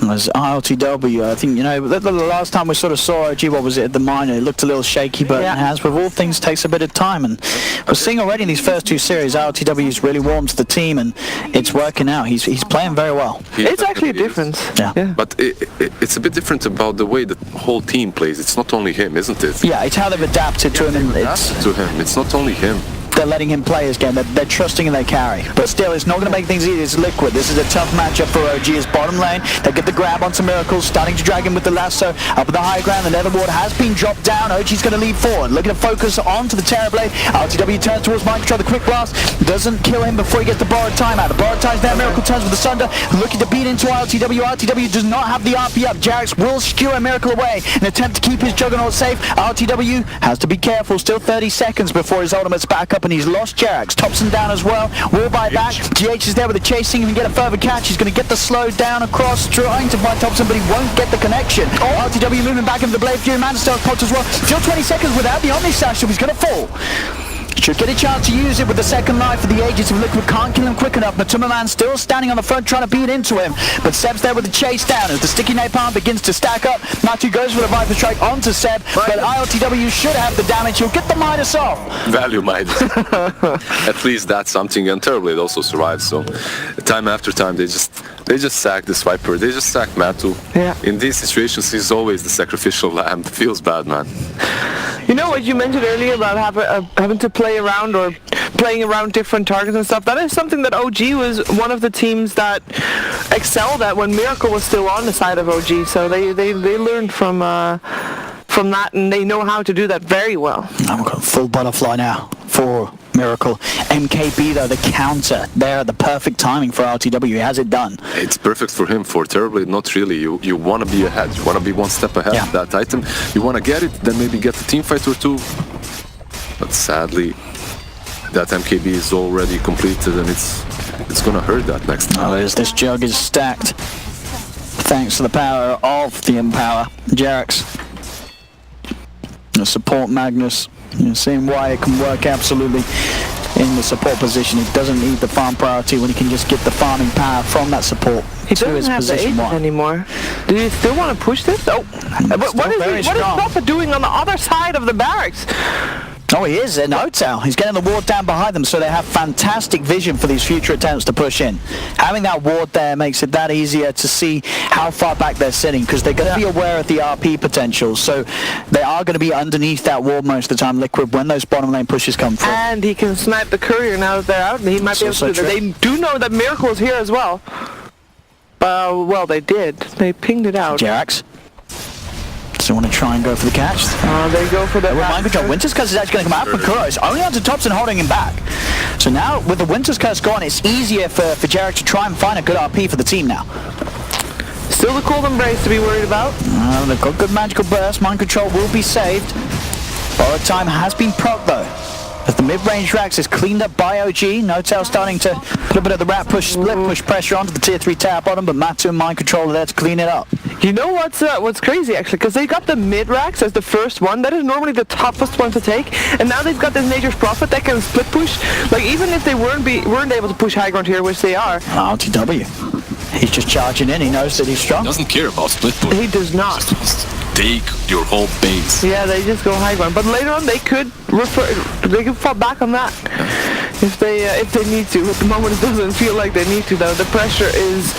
A: As ILTW, I think, you know, the last time we sort of saw OG, what was it, at the minor, it looked a little shaky, but it has, with all things, takes a bit of time, and we're seeing already in these first two series, ILTW's really warmed to the team, and it's working out. He's playing very well.
C: It's actually a difference.
A: Yeah.
B: But it's a bit different about the way the whole team plays. It's not only him, isn't it?
A: Yeah, it's how they've adapted to him.
B: It's not only him.
A: They're letting him play his game. They're trusting and they carry. But still, it's not going to make things easy. It's Liquid. This is a tough matchup for OG. His bottom lane, they get the grab onto Miracle, starting to drag him with the lasso. Up at the high ground, the Nether Ward has been dropped down. OG's going to lead forward. Looking to focus onto the Terrorblade. RTW turns towards Mind Control. The quick blast doesn't kill him before he gets the borrowed timeout. The borrowed time's there. Miracle turns with the Sunder, looking to beat into RTW. RTW does not have the RP up. Jarex will skewer Miracle away in an attempt to keep his Juggernaut safe. RTW has to be careful. Still 30 seconds before his ultimate's back up, and he's lost Jarex. Thompson down as well. Will buy back. GH is there with the chasing. He can get a further catch. He's going to get the slow down across, trying to find Thompson, but he won't get the connection. RTW moving back into the Blade Fury. Manstone popped as well. Still 20 seconds without the Omnislash, so he's going to fall. Should get a chance to use it with the second life of the Aegis of Liquid. Can't kill him quick enough. Matuma man still standing on the front trying to beat into him. But Seb's there with the chase down as the sticky napalm begins to stack up. Matu goes for the Viper Strike onto Seb. But ILTW should have the damage. He'll get the Midas off.
B: Value Midas. At least that's something. And Terrorblade also survives. So time after time they just sack this Viper. They just sack Matu.
C: Yeah.
B: In these situations he's always the sacrificial lamb. Feels bad, man.
C: You know what you mentioned earlier about having to play around or playing around different targets and stuff? That is something that OG was one of the teams that excelled at when Miracle was still on the side of OG. So they learned from that, and they know how to do that very well.
A: I've got a full butterfly now for Miracle. MKB though, the counter there at the perfect timing for RTW. He has it done.
B: It's perfect for him. For Terrorblade, not really. You want to be ahead. You want to be one step ahead of that item. You want to get it, then maybe get a team fight or two. But sadly, that MKB is already completed, and it's gonna hurt that next time.
A: As this jug is stacked, thanks to the power of the Empower. Jarex, the support Magnus. You're seeing why it can work absolutely in the support position. It doesn't need the farm priority when he can just get the farming power from that support
C: he
A: to his
C: doesn't have
A: position
C: the
A: one
C: anymore. Do you still want to push this? Oh, what is Papa doing on the other side of the barracks?
A: Oh, he is in hotel. He's getting the ward down behind them, so they have fantastic vision for these future attempts to push in. Having that ward there makes it that easier to see how far back they're sitting, because they're going to be aware of the RP potential, so they are going to be underneath that ward most of the time, Liquid, when those bottom lane pushes come through.
C: And he can snipe the courier now that they're out, and he might be able to do that. They do know that Miracle is here as well. Well, they did. They pinged it out.
A: Jarex. So want to try and go for the catch.
C: They go for the
A: Mind Control. Winter's Curse is actually going to come out for Kuro. It's only onto Thompson holding him back. So now, with the Winter's Curse gone, it's easier for Jarex to try and find a good RP for the team now.
C: Still the Cold Embrace to be worried about.
A: They've got good magical burst. Mind Control will be saved. Borrowed time has been proc though. As the mid-range racks is cleaned up by OG. No-Tail starting to put a bit of the rat push, split push pressure onto the tier 3 tower bottom, but Matu and Mind Control are there to clean it up.
C: You know what's crazy actually, because they got the mid-racks as the first one. That is normally the toughest one to take, and now they've got this Nature's Prophet that can split push. Like, even if they weren't able to push high ground here, which they are.
A: RTW. He's just charging in. He knows that he's strong.
B: He doesn't care about split push.
C: He does not.
B: Just take your whole base.
C: Yeah, they just go high ground. But later on, they could fall back on that if they need to. At the moment, it doesn't feel like they need to, though. The pressure is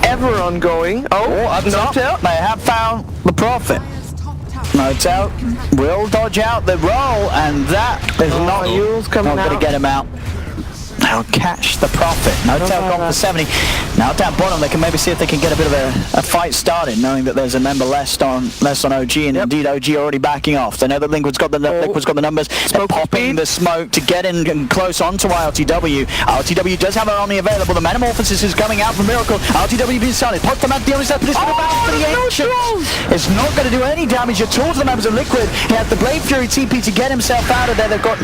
C: ever ongoing. Up top,
A: they have found the Prophet. No doubt. Will dodge out the roll, and that is not going to get him out. They'll catch the profit. No doubt gone for 70. Now down bottom, they can maybe see if they can get a bit of a fight started, knowing that there's a member less on OG, and indeed OG already backing off. They know that Liquid's got the numbers. They're popping the smoke to get in close onto ILTW. ILTW does have an Omni available. The Metamorphosis is coming out from Miracle. ILTW being started. Put them at the only step, but it's about for the ancient. It's not going to do any damage at all to the members of Liquid. He has the Blade Fury TP to get himself out of there. They've got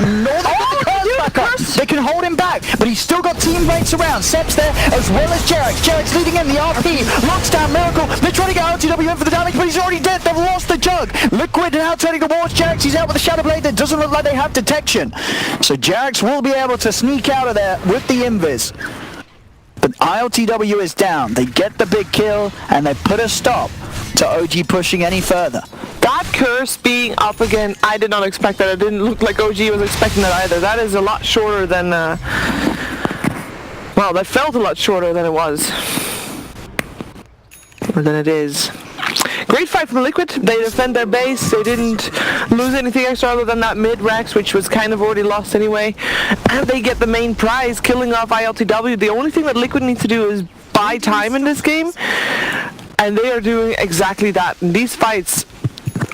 A: back up. They can hold him back, but he's still got teammates around. Sep's there as well as Jarek. Jarek's leading in the RP. Locks down Miracle. They're trying to get LTW in for the damage, but he's already dead. They've lost the jug. Liquid now turning towards Jarek's. He's out with the Shadow Blade. That doesn't look like they have detection. So Jarek's will be able to sneak out of there with the invis. But ILTW is down. They get the big kill, and they put a stop to OG pushing any further.
C: That curse being up again, I did not expect that. It didn't look like OG was expecting that either. That is a lot shorter than... well, that felt a lot shorter than it was. Or than it is. Great fight from Liquid. They defend their base. They didn't lose anything extra other than that mid-Rex, which was kind of already lost anyway. And they get the main prize, killing off ILTW. The only thing that Liquid needs to do is buy time in this game. And they are doing exactly that. In these fights,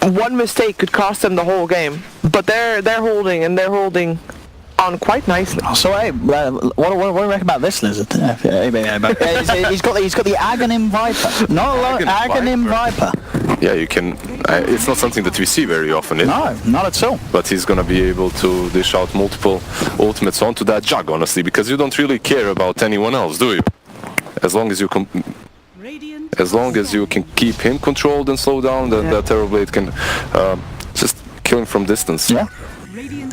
C: one mistake could cost them the whole game. But they're holding, and they're holding on quite nicely.
A: So hey, what do you reckon about this lizard? He's got the Aghanim Viper. Not alone, Aghanim Viper.
B: Yeah, you can. It's not something that we see very often.
A: No, not at all.
B: But he's gonna be able to dish out multiple ultimates onto that jug, honestly, because you don't really care about anyone else, do you? As long as you can. As long as you can keep him controlled and slow down, then that Terrorblade can just kill him from distance.
A: Yeah.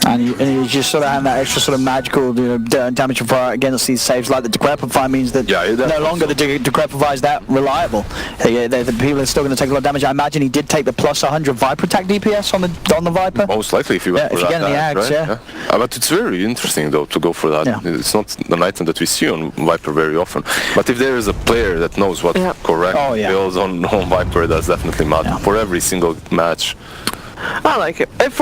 A: And you just sort of have that extra sort of magical damage fire against these saves, like the Decrepify means that no longer the Decrepify is that reliable. The people are still going to take a lot of damage. I imagine he did take the plus 100 Viper attack DPS on the Viper.
B: Most likely, if you went for
A: get any ads,
B: right? But it's very interesting though to go for that. Yeah. It's not an item that we see on Viper very often. But if there is a player that knows what correct builds on Viper, that's definitely matter for every single match.
C: I like it. It's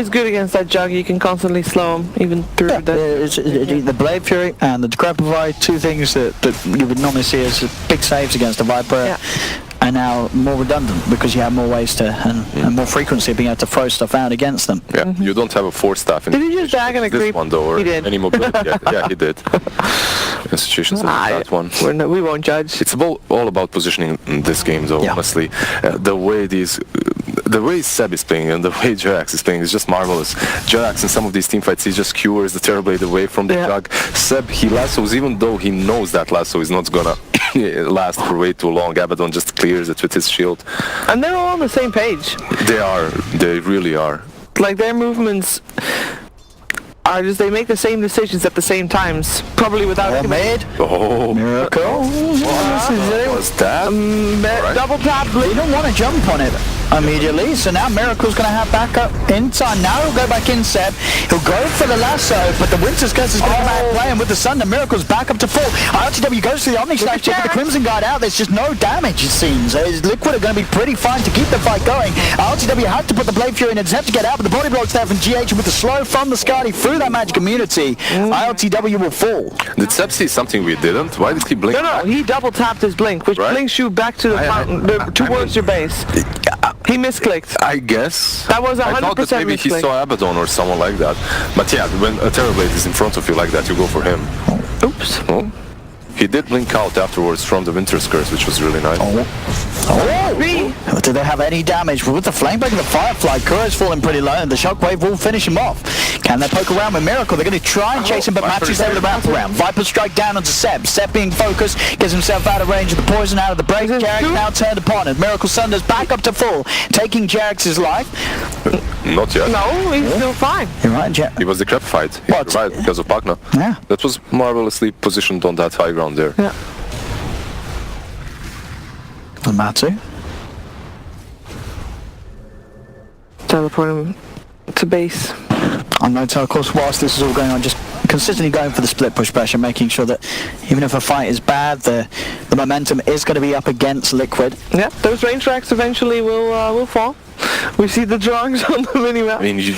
C: good against that jug. You can constantly slow him, even through
A: the Blade Fury and the Decrepify, two things that you would normally see as big saves against a Viper, are now more redundant because you have more ways to and more frequency of being able to throw stuff out against them.
B: Yeah, you don't have a force staff in
C: did he just bag and a creep?
B: One though, or
C: he did.
B: Any mobility. Yeah, he did. In situations like that one.
C: We won't judge.
B: It's all about positioning in this game, though. Honestly, the way Seb is playing and the way Jerax is playing is just marvelous. Jerax in some of these teamfights, he just cures the Terrorblade away from the jug. Seb, he lassos, even though he knows that lasso is not gonna last for way too long. Abaddon just clears it with his shield.
C: And they're all on the same page.
B: They really are.
C: Like, their movements are just, they make the same decisions at the same times, probably without
A: mid.
B: Oh,
A: Miracle.
B: What was that?
C: Double tap.
A: They don't want to jump on it immediately, so now Miracle's going to have backup in time. Now he'll go back in, Seb. He'll go for the lasso, but the Winter's Curse is going to come out playing with the Sun. The Miracle's back up to full. ILTW goes to the Omni Slash with the Crimson Guard out. There's just no damage, it seems. Liquid are going to be pretty fine to keep the fight going. ILTW had to put the Blade Fury in and attempt to get out, but the body blocks there from GH with the slow from the Skadi through that magic immunity. ILTW will fall.
B: Did Seb see something we didn't? Why did he blink?
C: No, he double tapped his blink, which blinks you back to the mountain, towards your base. He misclicked.
B: I guess.
C: That was 100%
B: I thought that maybe he saw Abaddon or someone like that. But yeah, when a Terrorblade is in front of you like that, you go for him.
C: Oops.
B: Oh. He did blink out afterwards from the Winter's Curse, which was really nice.
A: Did they have any damage? With the Flamebreak and the Firefly, Kura's falling pretty low, and the Shockwave will finish him off. Can they poke around with Miracle? They're going to try and chase him, but Matthew's there with the wraparound. Viper strike down onto Seb. Seb being focused, gets himself out of range of the poison, out of the break. Jarek's now turned upon it. Miracle Sunders back up to full, taking Jarek's life.
B: Not yet.
C: No, he's still fine.
A: You're right,
B: He was decrepifed. He survived because of Pagna.
A: Yeah.
B: That was marvelously positioned on that high ground there.
C: Yeah.
A: And Matsu.
C: Teleport him to base.
A: I'm going to tell, of course, whilst this is all going on, just consistently going for the split push pressure, making sure that even if a fight is bad, the momentum is going to be up against Liquid.
C: Yeah, those range racks eventually will fall. We see the drawings on the minimap.
B: I mean, you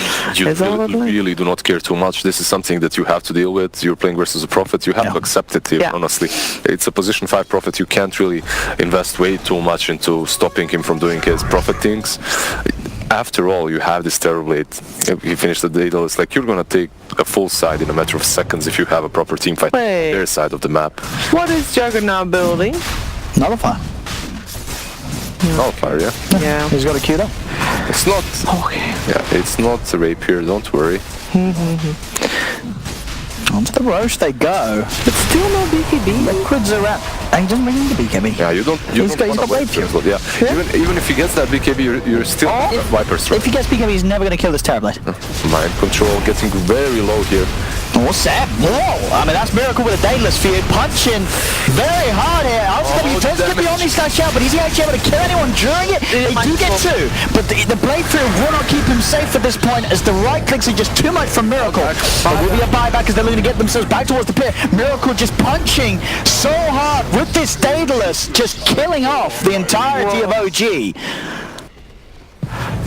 B: really do not care too much. This is something that you have to deal with. You're playing versus a Prophet. You have to accept it here, honestly. It's a position 5 Prophet. You can't really invest way too much into stopping him from doing his Prophet things. After all, you have this Terrorblade. If you finish the data, it's like you're going to take a full side in a matter of seconds if you have a proper team fight on their side of the map.
C: What is Juggernaut building?
A: Nullify.
B: Nullify,
C: Yeah.
A: He's got a Q though.
B: It's not.
C: Okay.
B: Yeah, it's not a rapier. Don't worry.
A: Onto the Roche they go.
C: But still no BKB.
A: Liquid's around. And he doesn't bring in the BKB.
B: Yeah, you don't.
A: He's got wave
B: fuel. Yeah. Even if he gets that BKB, you're still Viper strike.
A: If he gets BKB, he's never going to kill this Terrorblade.
B: Mind control getting very low here.
A: Oh, Seb! Whoa! I mean, that's Miracle with a Daedalus for you. Punching very hard here. RTW does get the Omni Slash out, but is he actually able to kill anyone during it? They do get 2, but the Blade Through will not keep him safe at this point as the right clicks are just too much from Miracle. There will be a buyback as they're looking to get themselves back towards the pit. Miracle just punching so hard with this Daedalus, just killing off the entirety of OG.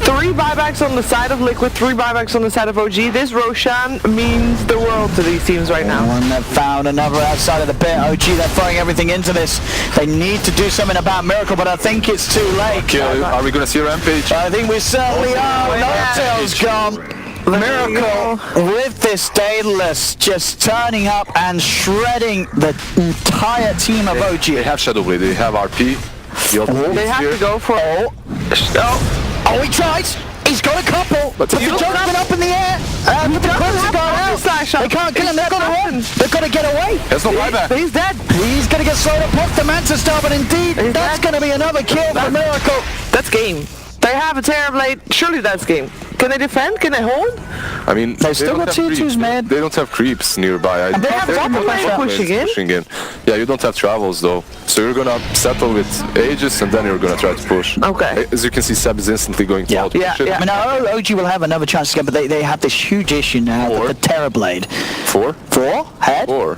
C: 3 buybacks on the side of Liquid, 3 buybacks on the side of OG. This Roshan means the world to these teams right now.
A: And they've found another outside of the pit. OG, they're throwing everything into this. They need to do something about Miracle, but I think it's too late.
B: Okay, are we going to see a Rampage?
A: I think we certainly are. Noctail's gone. Miracle with this Daedalus just turning up and shredding the entire team of OG.
B: They have Shadow Blade, they have RP.
C: They have to go for...
A: Oh, he tries. He's got a couple. But the joke's been up in the air. But the clips have gone out. They can't kill him. They've got to run. They've got to get away.
B: There's no buyback.
C: He's dead.
A: He's going to get slowed up off the Manta Star, but indeed, that's going to be another kill for Miracle.
C: That's game. They have a Terrorblade. Surely that's game. Can they defend? Can they hold?
B: I mean,
A: they've still got tier 2s, man.
B: They don't have creeps nearby.
C: And they have Doppelblade pushing in.
B: Yeah, you don't have travels though. So you're gonna settle with Aegis and then you're gonna try to push.
C: Okay.
B: As you can see, Seb is instantly going to out.
C: Yeah.
A: I mean, OG will have another chance again, but they have this huge issue now with the Terrorblade.
B: 4?
A: 4? Head?
B: 4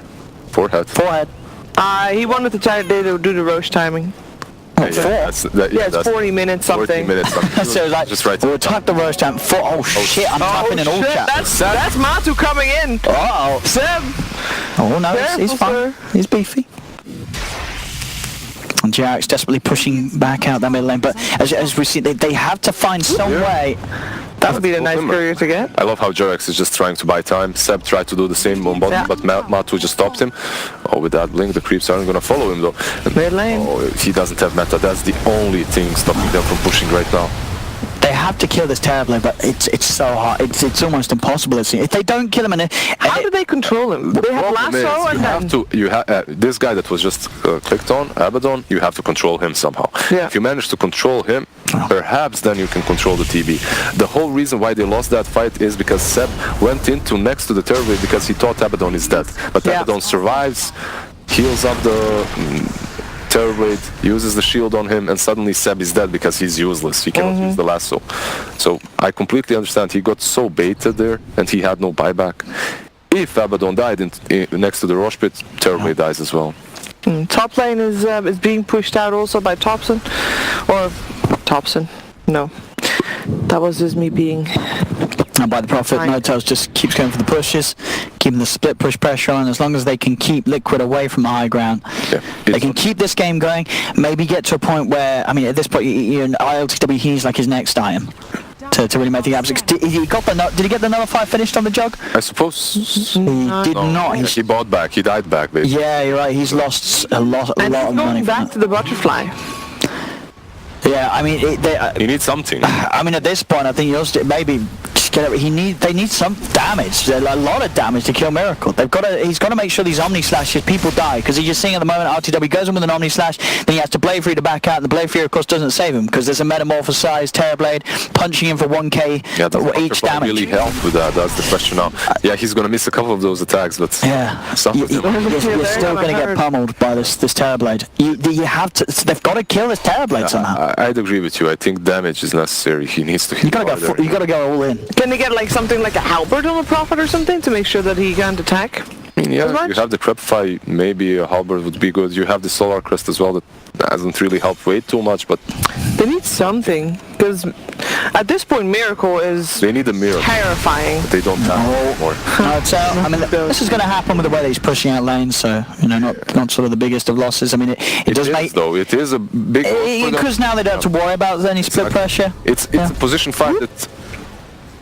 B: head.
A: 4 head.
C: He wanted to try to do the Roche timing.
A: It's
C: 40 minutes something.
B: 40 minutes something.
A: So like,
B: just right.
A: We'll type the Roche time. Oh shit, I'm typing in all chat.
C: That's Matu coming in.
A: Uh-oh.
C: Seb.
A: Oh no, he's fine. He's beefy. And Jarek's desperately pushing back out that middle lane, but as we see, they have to find some way.
C: That would be a nice career to get.
B: I love how Jarex is just trying to buy time. Seb tried to do the same on bottom, but Matu just stopped him. Oh, with that blink, the creeps aren't going to follow him though.
C: Mid lane.
B: Oh, he doesn't have meta. That's the only thing stopping them from pushing right now.
A: They have to kill this Terrorblade, but it's so hard. It's almost impossible. If they don't kill him,
C: how do they control him? They have lasso and
B: this guy that was just clicked on, Abaddon, you have to control him somehow.
C: Yeah.
B: If you manage to control him, perhaps then you can control the TB. The whole reason why they lost that fight is because Seb went into next to the Terrorblade because he thought Abaddon is dead. But Abaddon survives, heals up the Terrorblade, uses the shield on him, and suddenly Seb is dead because he's useless. He cannot use the lasso. So I completely understand. He got so baited there, and he had no buyback. If Abaddon died next to the Roche pit, Terrorblade dies as well.
C: Top lane is being pushed out also by Thompson. No. That was just me being...
A: And by the Prophet, Notails just keeps going for the pushes, keeping the split push pressure on. As long as they can keep Liquid away from the high ground, they can keep this game going. Maybe get to a point where, I mean, at this point, ILTW, he's like his next item to really make the absolute. Did he get the nullify finished on the jug?
B: I suppose
A: he did not.
B: He bought back. He died back, basically.
A: Yeah, you're right. He's lost a lot of money.
C: And he's going back to the butterfly.
A: Yeah, I mean,
B: he needs something.
A: I mean, at this point, I think maybe just get it. They need some damage, a lot of damage to kill Miracle. He's got to make sure these Omni Slashes, people die, because you're seeing at the moment RTW goes in with an Omni Slash, then he has to Blade Free to back out, and the Blade Free of course doesn't save him, because there's a metamorphosized Terrorblade punching him for 1k each damage.
B: Really help with that, that's the question now. Yeah, he's going to miss a couple of those attacks, but
A: you're still going to get pummeled by this Terrorblade. You have to, they've got to kill this Terrorblade somehow.
B: I'd agree with you. I think damage is necessary. He needs to hit
A: you got to go all in.
C: Can he get like something like a halberd on the Prophet or something to make sure that he can't attack?
B: I mean, yeah,
C: Much?
B: you have the Crepify, maybe a halberd would be good. You have the Solar Crest as well that hasn't really helped way too much, but
C: They need something, because at this point Miracle is
B: they need a miracle.
C: terrifying.
B: They don't have it anymore.
A: I mean, this is going to happen with the way that he's pushing out lanes, so, you know, not sort of the biggest of losses. I mean, it does
B: is,
A: make...
B: though. It is a big loss for them.
A: Because now they don't have to worry about any split pressure.
B: It's a position fight that...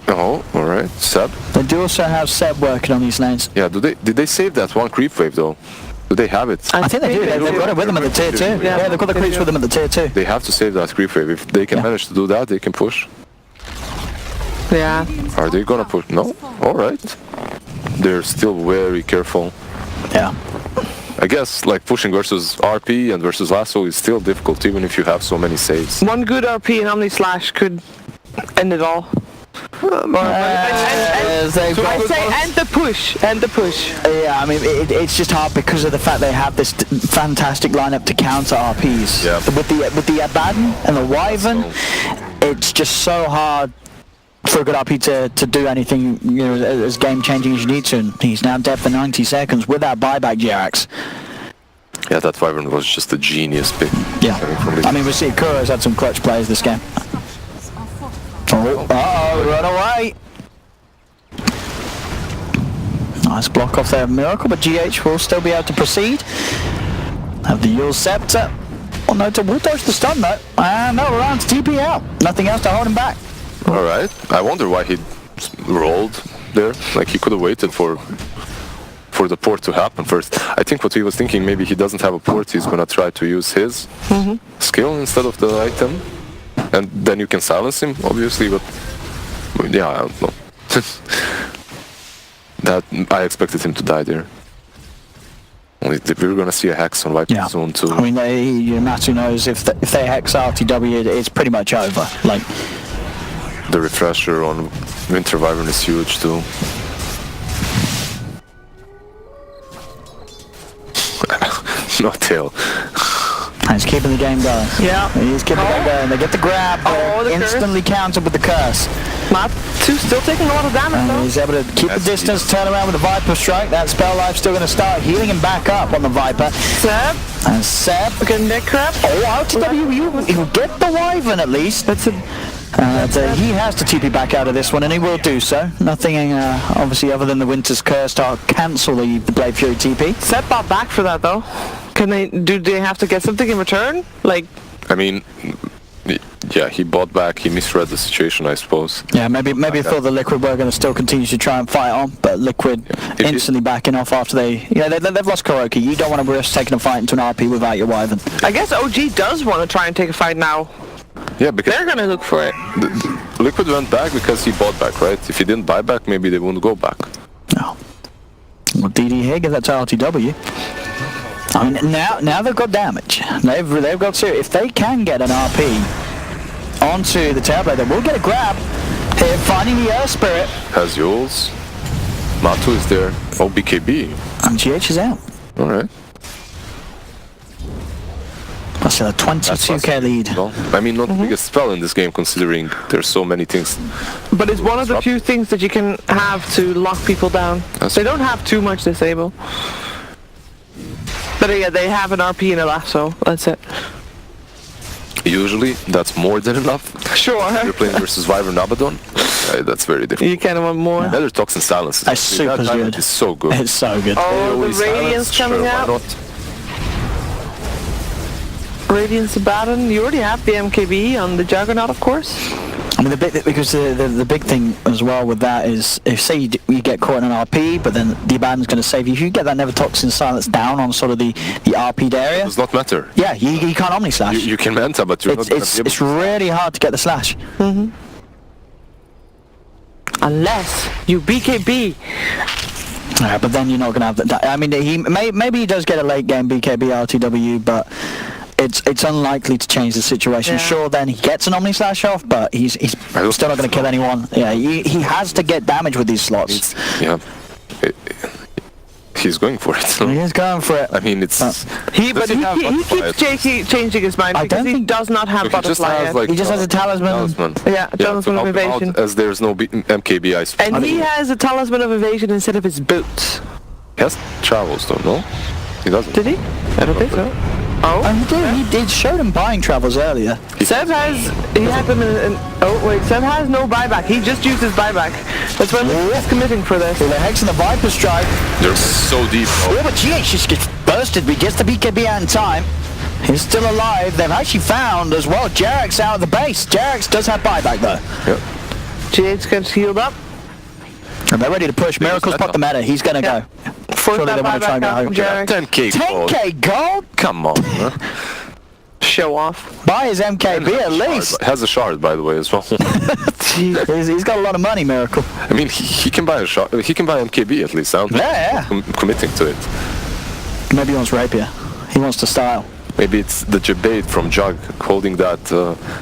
B: Oh, alright. Seb?
A: They do also have Seb working on these lanes.
B: Yeah, did they save that one creep wave, though? Do they have it?
A: I think they do. They've got it with them at the tier 2. Yeah, they've got the creeps with them at the tier 2.
B: They have to save that creep wave. If they can manage to do that, they can push.
C: Yeah.
B: Are they gonna push? No? Alright. They're still very careful.
A: Yeah.
B: I guess, like, pushing versus RP and versus Lasso is still difficult, even if you have so many saves.
C: One good RP and Omni Slash could end it all. I say end the push, end the push.
A: Yeah, I mean, it's just hard because of the fact they have this fantastic lineup to counter RPs.
B: Yeah.
A: With the Abaddon and the Wyvern, it's just so hard for a good RP to do anything, you know, as game-changing as you need to. And he's now dead for 90 seconds with that buyback, Jerax.
B: Yeah, that Wyvern was just a genius pick.
A: Yeah. I mean, we see Kuro's had some clutch plays this game. Oh, run away! Nice block off there of Miracle, but GH will still be able to proceed. Have the Yule Scepter. Oh no, will dodge the stun though. And no, around to TP out. Nothing else to hold him back.
B: Alright. I wonder why he rolled there. Like, he could have waited for the port to happen first. I think what he was thinking, maybe he doesn't have a port, he's gonna try to use his skill instead of the item. And then you can silence him, obviously, but yeah, I don't know. That I expected him to die there. We're gonna see a hex on Viper soon too.
A: I mean, Matsu knows if they hex RTW, it's pretty much over. Like,
B: the refresher on Winter Wyvern is huge too. No tail.
A: and he's keeping the game going.
C: Yeah.
A: He's keeping the game going. They get the grab, but
C: the
A: instantly countered with the curse.
C: Matsu still taking a lot of damage though.
A: He's able to keep the distance, turn around with the Viper strike. That spell life still going to start healing him back up on the Viper.
C: Seb.
A: And Seb.
C: Getting neck crap.
A: Oh, RTW, he'll get the Wyvern at least.
C: That's a...
A: he has to TP back out of this one, and he will do so. Nothing, obviously, other than the Winter's Curse to cancel the Blade Fury TP.
C: Seb bought back for that though. Do they have to get something in return? Like,
B: I mean, yeah, he bought back. He misread the situation, I suppose.
A: Yeah, maybe I thought the Liquid were going to still continue to try and fight on, but Liquid instantly backing off after they've lost Kuroki. You don't want to risk taking a fight into an RP without your Wyvern.
C: I guess OG does want to try and take a fight now.
B: Yeah, because
C: they're gonna look for it.
B: Liquid went back because he bought back, right? If he didn't buy back, maybe they wouldn't go back.
A: No. Well, DD here, give that to RTW. I mean, now they've got damage. They've got serious. If they can get an RP onto the Terrorblade, they will get a grab here, finding the Earth Spirit.
B: Has Yules. Matu is there. Oh, BKB.
A: And GH is out.
B: Alright.
A: That's a 22k lead.
B: Well, I mean, not the biggest spell in this game, considering there's so many things.
C: But it's one of the few things that you can have to lock people down. They don't have too much disable. But yeah, they have an RP and a lasso. That's it.
B: Usually, that's more than enough.
C: Sure.
B: If you're playing versus Wyvern Abaddon, that's very difficult.
C: You kind of want more.
B: Nether Toxin Silence.
A: That's super good.
B: It's so good.
A: It's so good.
C: Oh, the Radiance coming out. Radiance Abaddon. You already have the MKB on the Juggernaut, of course.
A: I mean, the big thing as well with that is, if say you get caught in an RP, but then the Abaddon's going to save you. If you get that Nether Toxin Silence down on sort of the RP'd area,
B: It does not matter.
A: yeah, you can't Omni Slash.
B: You can Manta, but you're not going to be able
A: It's really hard to get the slash.
C: Unless you BKB.
A: But then you're not going to have that. I mean, maybe he does get a late game BKB RTW, but it's unlikely to change the situation.
C: Yeah.
A: Sure, then he gets an Omni Slash off, but he's still not going to kill anyone. Yeah, he has to get damage with these slots.
B: Yeah. he's going for it.
A: He is going for it.
B: I mean, it's...
C: He
B: Does he have
C: keeps
B: butterfly?
C: changing his mind
A: I
C: because
A: don't
C: he
A: think-
C: does not have
B: He just
C: butterfly
B: has,
C: yet.
B: like,
A: He just has a talisman.
C: Yeah,
B: to
C: talisman of
B: help him out,
C: evasion.
B: as there's no MKB, I suppose.
C: And he has a talisman of evasion instead of his boots.
B: He has travels, though, no? He doesn't.
C: Did he? I don't think so. Oh.
A: He did show him buying travels earlier.
C: Seb has, he had them oh wait, Seb has no buyback. He just used his buyback. That's why he's committing for this.
A: Well, the Hex and the Viper Strike.
B: They're so deep.
A: Oh, but GH just gets bursted, but he gets the BKB out in time. He's still alive. They've actually found as well Jarek's out of the base. Jarek's does have buyback though.
B: Yep.
C: GH gets healed up.
A: And they're ready to push. Miracle's popped the meta. He's going to go.
C: Force
A: Surely
C: that
A: they want to try and
C: buyback
A: go
C: out
A: home.
C: from Jarek.
B: 10k gold.
A: 10k gold?
B: Come on, huh?
C: Show off.
A: Buy his MKB at least.
B: Has a shard, by the way, as well.
A: He's got a lot of money, Miracle.
B: I mean, he can buy a shard. He can buy MKB at least.
A: Yeah.
B: Committing to it.
A: Maybe he wants Rapier. He wants to style.
B: Maybe it's the debate from Jug holding that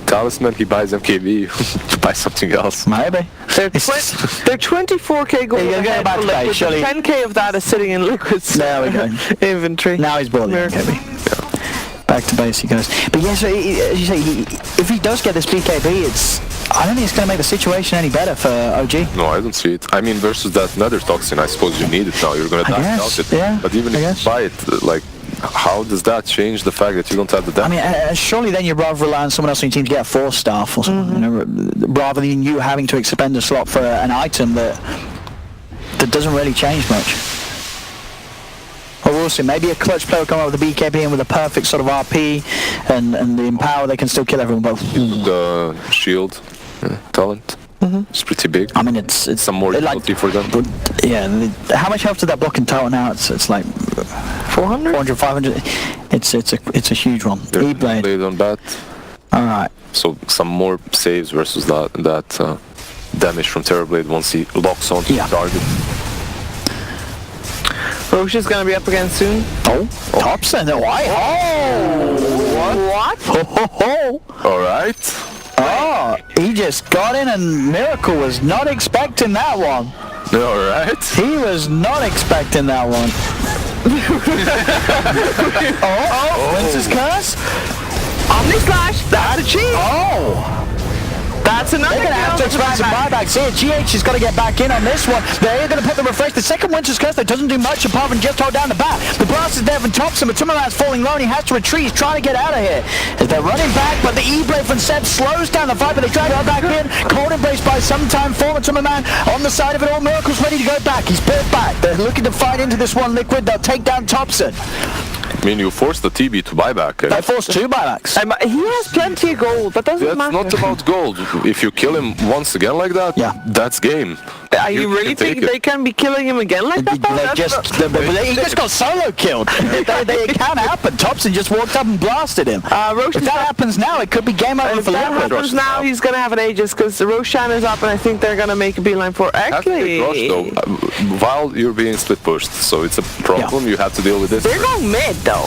B: talisman. He buys MKB to buy something else.
A: Maybe.
C: They're 24k gold.
A: Yeah,
C: ahead
A: back
C: for
A: to
C: Liquid,
A: base, surely.
C: 10k of that is sitting in Liquid's
A: There we go.
C: inventory.
A: Now he's balling MKB. Back to base he goes. But yeah, so as you say, if he does get this BKB, I don't think it's going to make the situation any better for OG.
B: No, I don't see it. I mean, versus that nether toxin, I suppose you need it now. You're going to die
A: guess,
B: without it.
A: yeah,
B: But even
A: I
B: if
A: guess.
B: you buy it, like, how does that change the fact that you don't have the
A: I
B: damage?
A: mean, surely then you'd rather rely on someone else on your team to get a 4 staff or something, you know, rather than you having to expend a slot for an item that doesn't really change much. Or we'll see, maybe a clutch player will come up with a BKB and with a perfect sort of RP and the Empower, they can still kill everyone. But
B: The shield talent is pretty big.
A: I mean, it's
B: Some more difficulty for them.
A: But, yeah, how much health did that block in total now? It's like
C: 400?
A: 400, 500. It's a huge one.
B: They're
A: E-Blade.
B: played on bat.
A: All right.
B: So some more saves versus that damage from Terrorblade once he locks onto the target.
C: Roche is going to be up again soon.
A: Oh, Thompson. Why? Oh,
C: What?
A: ho, ho, ho.
B: All right.
A: Oh, he just got in and Miracle was not expecting that one.
B: All right.
A: He was not expecting that one. Winter's Curse?
C: Omni Slash, that's a cheat.
A: Oh.
C: That's another
A: They're going to have to expand some buybacks here. GH has got to get back in on this one. They're going to put the refresh. The second Winter's Curse, that doesn't do much apart from just hold down the bat. The blast is there from Thompson, but Timmerland's falling low and he has to retreat. He's trying to get out of here. As they're running back, but the E-Blade from Seb slows down the fight, but they try to go back in. Cold Embrace by some time. Former Timmerman on the side of it all. Miracle's ready to go back. He's pulled back. They're looking to fight into this one, Liquid. They'll take down Thompson.
B: I mean, you force the TB to buy back.
A: They forced 2 buybacks.
C: He has plenty of gold. That doesn't
B: That's
C: matter.
B: not about gold. If you kill him once again like that, that's game.
C: Are you really think they can be killing him again like that?
A: He just got solo killed. It can happen. Thompson just walked up and blasted him. If that happens now, it could be game over
C: If
A: for
C: that
A: Liquid.
C: happens now, he's going to have an Aegis because Roshan is up and I think they're going to make a beeline for
B: Actually,
C: actually.
B: Rush, though, while you're being split pushed, so it's a problem. You have to deal with this.
C: They're going mid though.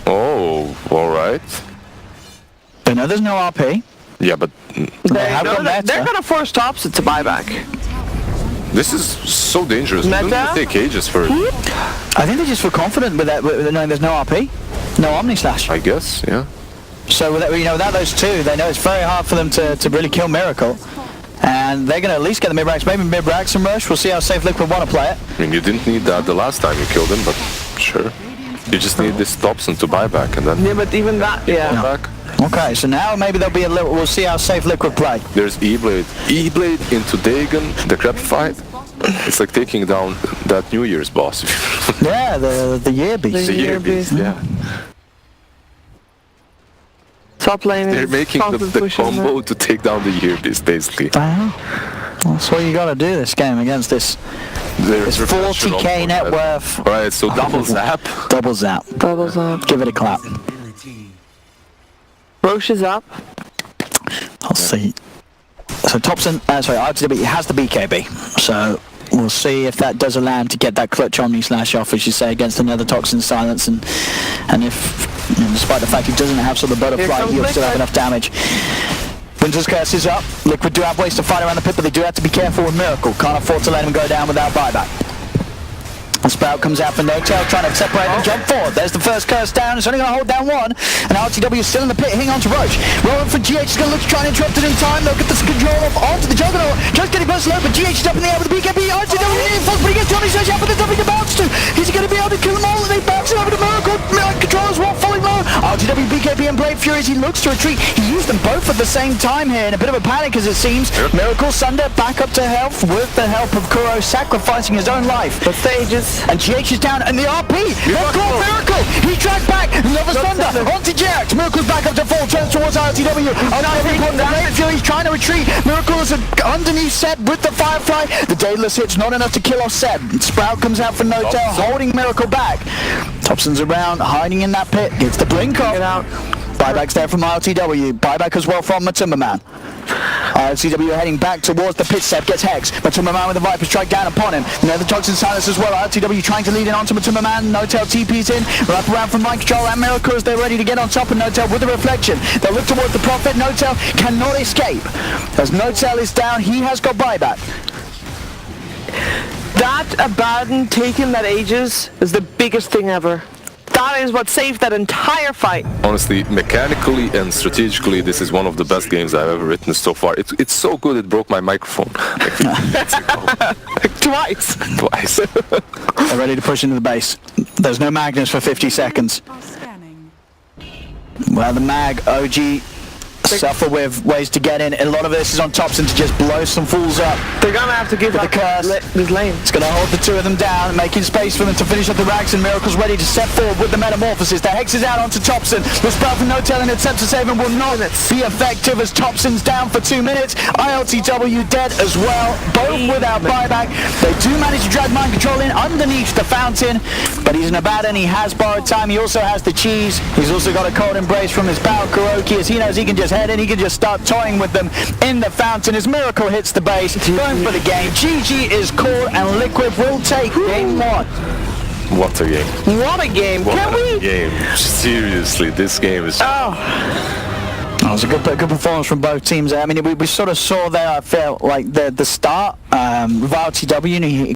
B: Oh, all right.
A: They know there's no RP.
B: Yeah, but
C: They're going to force Thompson to buy back.
B: this is so dangerous.
C: Meta?
B: Don't take ages for it.
A: I think they just feel confident with that, with knowing there's no RP, no Omni Slash.
B: I guess, yeah.
A: So without those two, they know it's very hard for them to really kill Miracle. And they're going to at least get the mid-racks, maybe mid-racks and rush. We'll see how safe Liquid want to play it.
B: I mean, you didn't need that the last time you killed him, but sure. You just need this Thompson to buy back and then
C: Yeah, but even that,
B: buy back.
A: Okay, so now maybe there'll be a little, we'll see how safe Liquid play.
B: There's E-Blade. E-Blade into Dagon, the crab fight. It's like taking down that New Year's boss.
A: Yeah, the year beast.
B: The year beast, yeah.
C: top lane
B: They're
C: is
B: making the
C: pushing
B: combo to take down the year beast, basically.
A: That's what you got to do this game against this.
B: There's
A: It's 40k net worth.
B: Alright, so double zap.
A: Double zap.
C: Doubles up.
A: Give it a clap.
C: Roche is up.
A: I'll see. So Thompson, RTW has the BKB. So we'll see if that does allow him to get that clutch Omni Slash off, as you say, against another Toxin Silence. And if, despite the fact he doesn't have sort of butterfly, he'll still have enough damage. Winter's Curse is up. Liquid do have ways to fight around the pit, but they do have to be careful with Miracle. Can't afford to let him go down without buyback. And Sprout comes out for no-tail, trying to separate and jump forward. There's the first curse down. It's only going to hold down one. And RTW is still in the pit, hanging on to Roach. Rolling for GH is going to look to try and interrupt it in time. They'll get this control off onto the Juggernaut. Just getting burst low, but GH is up in the air with the BKB. RTW reinforced, but he gets Johnny Search out for the W to bounce to. Is he going to be able to kill them all? And they bounce it over to Miracle. Controllers won't falling low. RTW, BKB and Blade Fury as he looks to retreat. He used them both at the same time here in a bit of a panic as it seems. Miracle Sunder back up to health with the help of Kuro sacrificing his own life.
C: The stages.
A: And GH is down, and the RP! They've caught Miracle! He tracked back! Another Thunder! Onto GX! Miracle's back up to full, turns towards RTW. Fury's trying to retreat. Miracle is underneath Seb with the Firefly. The Daedalus hit's not enough to kill off Seb. Sprout comes out for no-tail, holding Miracle back. Thompson's around, hiding in that pit. Gets the blink off.
C: Get out.
A: Buyback's there from RTW. Buyback as well from Matumbaman. RTW heading back towards the pit. Seb gets Hex. Matumbaman with the Viper strike down upon him. Now the Toxin silence as well. RTW trying to lead in onto Matumbaman. No-tail TP's in. Wrap around from Mind Control and Miracle as they're ready to get on top of No-tail with the reflection. They'll look towards the Prophet. No-tail cannot escape. As No-tail is down, he has got Buyback.
C: That Abaddon taking that Aegis is the biggest thing ever. That is what saved that entire fight.
B: Honestly, mechanically and strategically, this is one of the best games I've ever written so far. It's so good it broke my microphone.
C: Twice.
B: Twice.
A: They're ready to push into the base. There's no Magnus for 50 seconds.
D: Are scanning.
A: Well, the Mag OG suffer with ways to get in. A lot of this is on Thompson to just blow some fools up.
C: They're gonna have to give
A: With
C: up
A: the curse.
C: this lane.
A: It's going to hold the two of them down, making space for them to finish up the rags, and Miracle's ready to step forward with the Metamorphosis. The Hex is out onto Thompson. The spell from No-tail and attempt to save him will not be effective as Thompson's down for 2 minutes. ILTW dead as well, both without Buyback. They do manage to drag Mind Control in underneath the fountain, but he's an Abaddon. He has borrowed time. He also has the cheese. He's also got a cold embrace from his pal Kuroki, as he knows he can just head in. He can just start toying with them in the fountain as Miracle hits the base, going for the game. GG is called, and Liquid will take game one.
B: What a game.
C: What a game.
B: What
C: Can
B: a
C: we?
B: game. Seriously, this game is...
A: That was a good performance from both teams. I mean, we sort of saw there, I felt like the start with RTW, and he